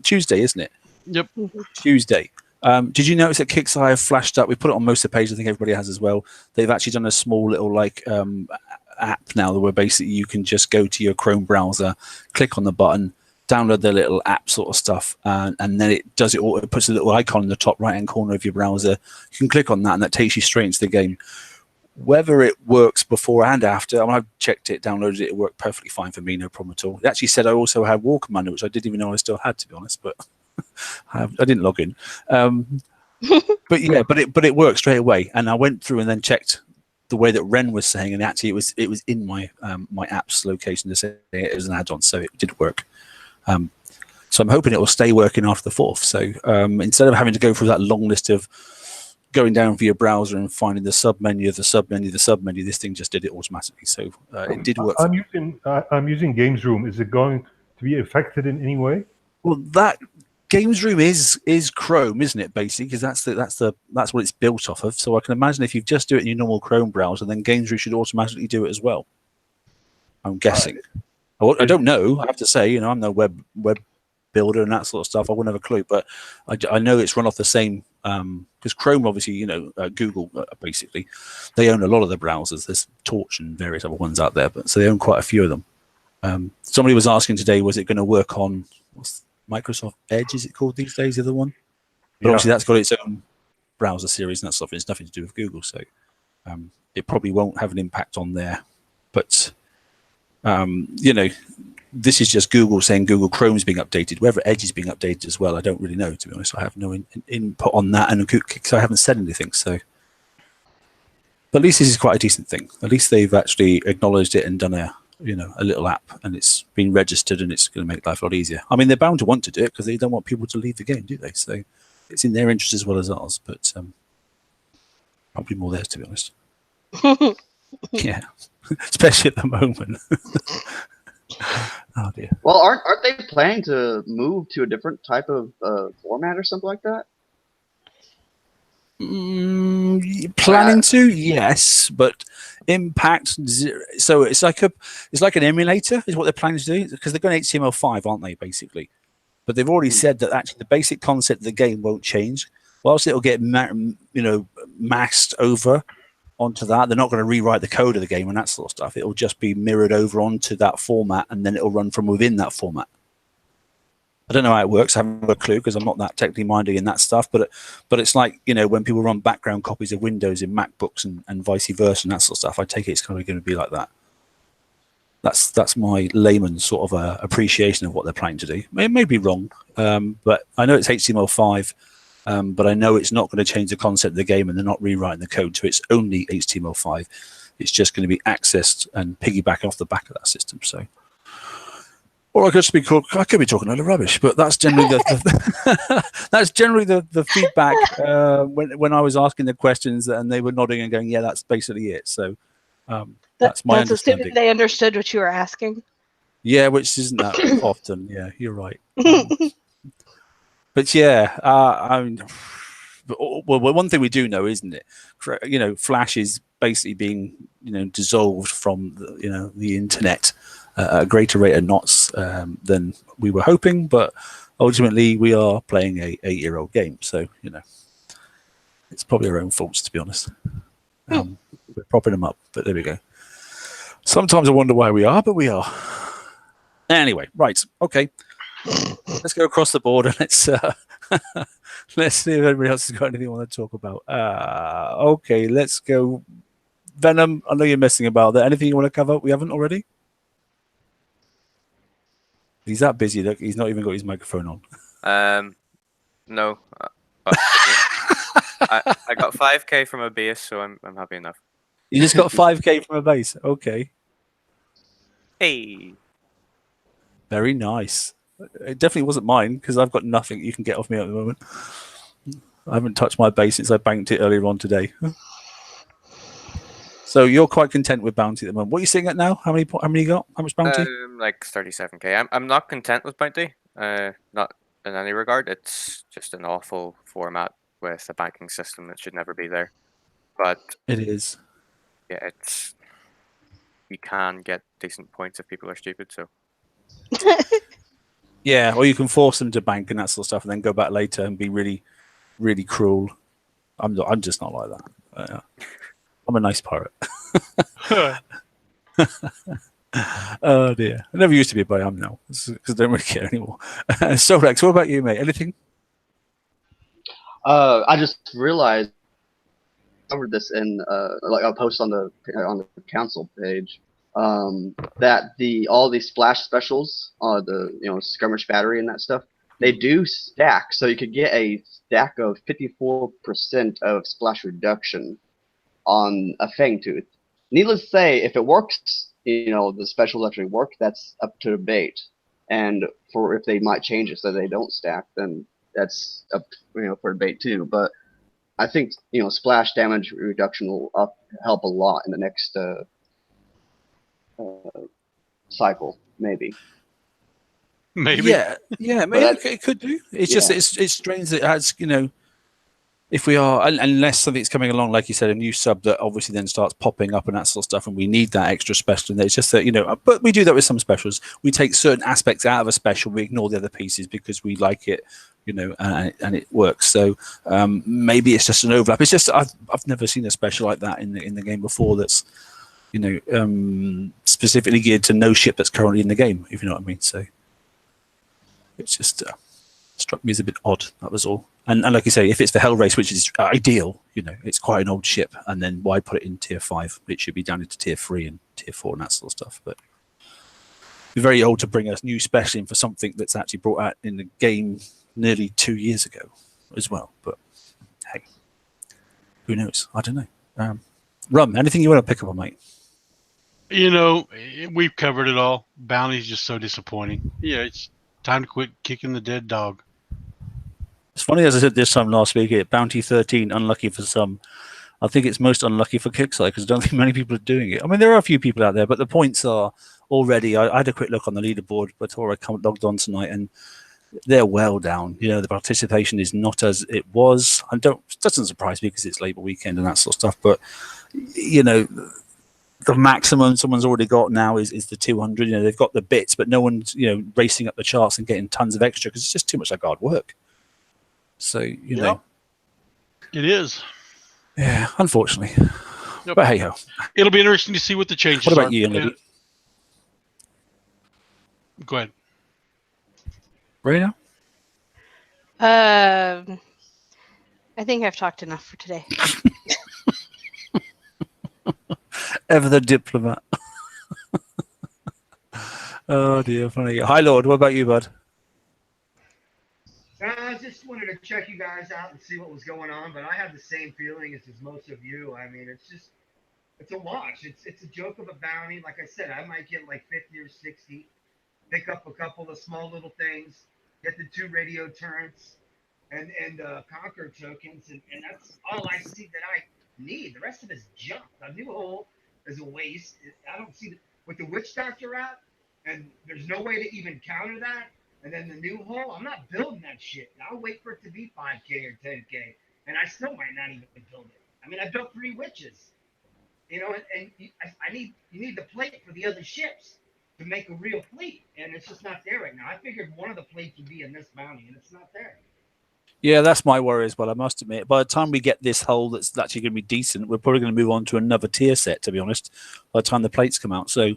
Tuesday, isn't it?
Yep.
Tuesday. Did you notice that Kickstarter have flashed up? We put it on most of the pages. I think everybody has as well. They've actually done a small little app now where basically you can just go to your Chrome browser, click on the button, download the little app sort of stuff, and then it does it all. It puts a little icon in the top right hand corner of your browser. You can click on that, and that takes you straight into the game. Whether it works before and after, I've checked it, downloaded it. It worked perfectly fine for me, no problem at all. It actually said I also had War Commander, which I didn't even know I still had, to be honest, but I didn't log in. But yeah, but it worked straight away, and I went through and then checked the way that Ren was saying, and actually it was in my my apps location to say it was an add-on, so it did work. So I'm hoping it will stay working after the 4th. So instead of having to go through that long list of going down for your browser and finding the sub-menu of the sub-menu, this thing just did it automatically. So it did work.
I'm using Games Room. Is it going to be affected in any way?
Well, that Games Room is Chrome, isn't it? Basically, because that's what it's built off of. So I can imagine if you just do it in your normal Chrome browser, then Games Room should automatically do it as well. I'm guessing. I don't know. I have to say, I'm no web builder and that sort of stuff. I wouldn't have a clue, but I know it's run off the same. Because Chrome, obviously, Google basically, they own a lot of the browsers. There's Torch and various other ones out there, but so they own quite a few of them. Somebody was asking today, was it going to work on Microsoft Edge? Is it called these days? The other one, but obviously that's got its own browser series and that stuff. It's nothing to do with Google, so it probably won't have an impact on there. But this is just Google saying Google Chrome is being updated. Whether Edge is being updated as well, I don't really know, to be honest. I have no input on that, and so I haven't said anything. So, but at least this is quite a decent thing. At least they've actually acknowledged it and done a little app, and it's been registered, and it's going to make life a lot easier. I mean, they're bound to want to do it because they don't want people to leave the game, do they? So it's in their interest as well as ours, but probably more theirs, to be honest. Yeah, especially at the moment. Oh dear.
Well, aren't they planning to move to a different type of format or something like that?
Planning to, yes, but impact zero. So it's like an emulator is what they're planning to do, because they're going HTML5, aren't they, basically? But they've already said that actually the basic concept of the game won't change. Whilst it'll get masked over onto that, they're not going to rewrite the code of the game and that sort of stuff. It'll just be mirrored over onto that format, and then it'll run from within that format. I don't know how it works. I haven't got a clue because I'm not that technically minded in that stuff. But it's like, when people run background copies of Windows in MacBooks and vice versa and that sort of stuff, I take it it's kind of going to be like that. That's my layman's sort of appreciation of what they're planning to do. It may be wrong, but I know it's HTML5. But I know it's not going to change the concept of the game, and they're not rewriting the code, so it's only HTML5. It's just going to be accessed and piggyback off the back of that system. So, or I could be talking a lot of rubbish, but that's generally the feedback when I was asking the questions, and they were nodding and going, "Yeah, that's basically it." So that's my understanding.
Assuming they understood what you were asking.
Yeah, which isn't that often. Yeah, you're right. But yeah, well, one thing we do know, isn't it? Flash is basically being, dissolved from the internet at a greater rate of knots than we were hoping. But ultimately, we are playing a 8-year-old game, so it's probably our own faults, to be honest. We're propping them up, but there we go. Sometimes I wonder why we are, but we are. Anyway, right, okay. Let's go across the board and let's see if anybody else has got anything they want to talk about. Okay, let's go. Venom, I know you're messing about there. Anything you want to cover? We haven't already? He's that busy that he's not even got his microphone on.
No. But I got 5k from a base, so I'm happy enough.
You just got 5k from a base. Okay.
Hey.
Very nice. It definitely wasn't mine because I've got nothing you can get off me at the moment. I haven't touched my base since I banked it earlier on today. So you're quite content with bounty at the moment. What are you sitting at now? How many you got? How much bounty?
Like 37k. I'm not content with bounty. Not in any regard. It's just an awful format with a banking system that should never be there. But
it is.
Yeah, it's you can get decent points if people are stupid. So.
Yeah, or you can force them to bank and that sort of stuff, and then go back later and be really, really cruel. I'm just not like that. I'm a nice pirate. Oh dear, I never used to be, but I am now because I don't really care anymore. So Rex, what about you, mate? Anything?
I just realized I covered this in like a post on the council page that all these splash specials, the skirmish battery and that stuff, they do stack, so you could get a stack of 54% of splash reduction on a Fangtooth. Needless to say, if it works, the specials actually work. That's up to debate, and for if they might change it so they don't stack, then that's up for debate too. But I think splash damage reduction will help a lot in the next cycle, maybe.
Maybe.
Yeah, maybe it could do. It's just it's strange that it has if we are, unless something's coming along, like you said, a new sub that obviously then starts popping up and that sort of stuff, and we need that extra special. And it's just that, but we do that with some specials. We take certain aspects out of a special, we ignore the other pieces because we like it, and it works. So maybe it's just an overlap. It's just I've never seen a special like that in the game before that's, specifically geared to no ship that's currently in the game, if you know what I mean. So it's just struck me as a bit odd. That was all. And like you say, if it's the Hell Race, which is ideal, it's quite an old ship, and then why put it in tier 5? It should be down into tier 3 and tier 4 and that sort of stuff. But it's very old to bring a new special in for something that's actually brought out in the game nearly 2 years ago as well. But hey, who knows? I don't know. Rum, anything you want to pick up on, mate?
We've covered it all. Bounty's just so disappointing. Yeah, it's time to quit kicking the dead dog.
It's funny, as I said this time last week, Bounty 13, unlucky for some. I think it's most unlucky for Kickstarter because I don't think many people are doing it. I mean, there are a few people out there, but the points are already. I had a quick look on the leaderboard before I logged on tonight, and they're well down. The participation is not as it was. It doesn't surprise me because it's Labour weekend and that sort of stuff. But the maximum someone's already got now is the 200. They've got the bits, but no one's racing up the charts and getting tons of extra because it's just too much like hard work. So
it is.
Yeah, unfortunately.
Yep.
But hey ho.
It'll be interesting to see what the changes are.
What about you, Libby?
Go ahead.
Raina?
I think I've talked enough for today.
Ever the diplomat. Oh dear, funny. Hi Lord, what about you, bud?
I just wanted to check you guys out and see what was going on, but I have the same feeling as most of you. I mean, it's a wash. It's a joke of a bounty. Like I said, I might get like 50 or 60, pick up a couple of small little things, get the 2 radio turrets and conquer tokens, and that's all I see that I need. The rest of it's junk. A new hole is a waste. I don't see with the witch doctor out, and there's no way to even counter that. And then the new hole, I'm not building that shit. I'll wait for it to be 5K or 10K, and I still might not even build it. I mean, I built 3 witches, and you need the plate for the other ships to make a real fleet, and it's just not there right now. I figured one of the plates would be in this bounty, and it's not there.
Yeah, that's my worry as well. I must admit, by the time we get this hull that's actually going to be decent, we're probably going to move on to another tier set, to be honest, by the time the plates come out. So,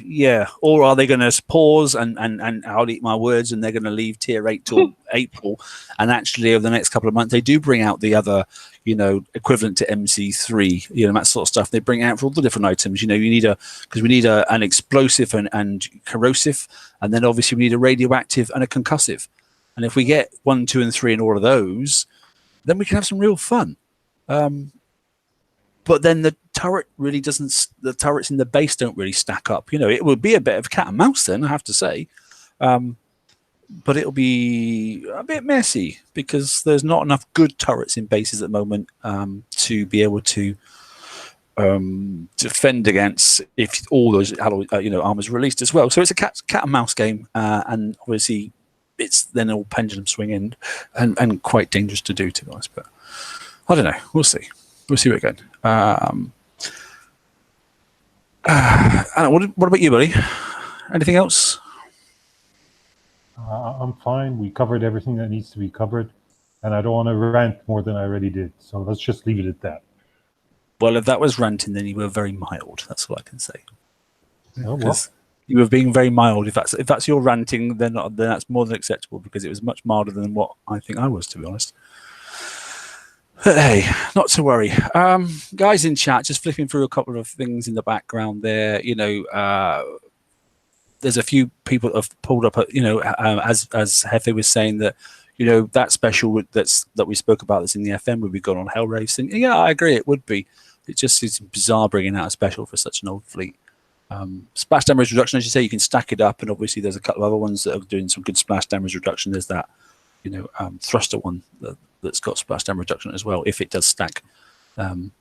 yeah. Or are they going to pause and I'll eat my words, and they're going to leave tier 8 till April, and actually over the next couple of months they do bring out the other, equivalent to MC3, that sort of stuff. They bring out for all the different items. You need because we need an explosive and corrosive, and then obviously we need a radioactive and a concussive. And if we get 1, 2, and 3 in all of those, then we can have some real fun. But then the turret really doesn't. The turrets in the base don't really stack up. It will be a bit of cat and mouse then, I have to say. But it'll be a bit messy because there's not enough good turrets in bases at the moment to be able to defend against if all those armors released as well. So it's a cat and mouse game, and obviously it's then all pendulum swinging and quite dangerous to do, to be honest. But I don't know. We'll see. We'll see where it goes. Alan, what about you, buddy? Anything else?
I'm fine. We covered everything that needs to be covered, and I don't want to rant more than I already did. So let's just leave it at that.
Well, if that was ranting, then you were very mild. That's all I can say.
Oh, well.
You were being very mild. If that's your ranting, then that's more than acceptable, because it was much milder than what I think I was, to be honest. But hey, not to worry. Guys in chat, just flipping through a couple of things in the background there. There's a few people that have pulled up, as Hefe was saying that, that special that we spoke about that's in the FM would be gone on Hell Racing. Yeah, I agree, it would be. It just is bizarre bringing out a special for such an old fleet. Splash damage reduction, as you say, you can stack it up, and obviously there's a couple of other ones that are doing some good splash damage reduction. There's that, thruster one that's got splash damage reduction as well, if it does stack,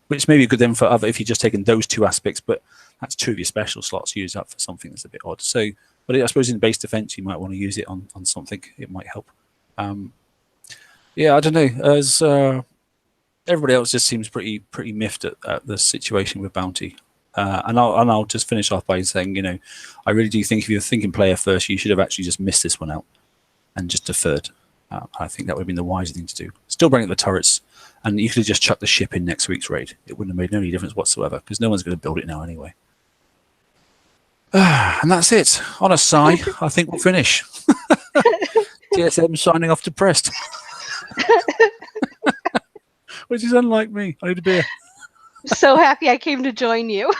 which may be good then for other, if you're just taking those two aspects, but that's 2 of your special slots used up for something that's a bit odd. So, but I suppose in base defense you might want to use it on something. It might help. Yeah, I don't know. As everybody else just seems pretty miffed at the situation with Bounty. And I'll just finish off by saying, I really do think if you're thinking player first, you should have actually just missed this one out and just deferred. I think that would have been the wiser thing to do. Still bring up the turrets, and you could have just chucked the ship in next week's raid. It wouldn't have made any difference whatsoever, because no one's going to build it now anyway. And that's it. On a sigh, I think we'll finish. TSM signing off depressed. Which is unlike me. I need a beer.
So happy I came to join you.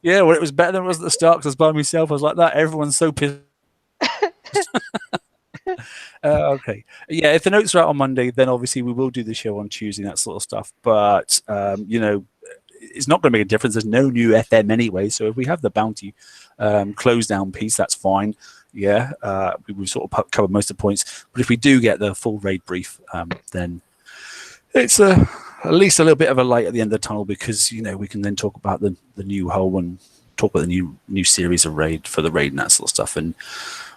Yeah, well, it was better than it was at the start, because I was by myself. I was like that. Everyone's so pissed. Okay. Yeah, if the notes are out on Monday, then obviously we will do the show on Tuesday, that sort of stuff. But, it's not going to make a difference. There's no new FM anyway. So if we have the Bounty close down piece, that's fine. Yeah, we've sort of covered most of the points. But if we do get the full raid brief, then it's at least a little bit of a light at the end of the tunnel, because, we can then talk about the new hull and talk about the new series of raid for the raid and that sort of stuff. And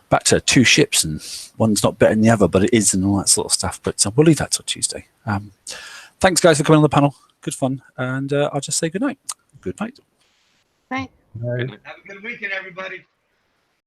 back to 2 ships, and one's not better than the other, but it is, and all that sort of stuff. But we'll leave that till Tuesday. Thanks, guys, for coming on the panel. Good fun. And I'll just say good night. Good night.
Right.
Right.
Have a good weekend, everybody.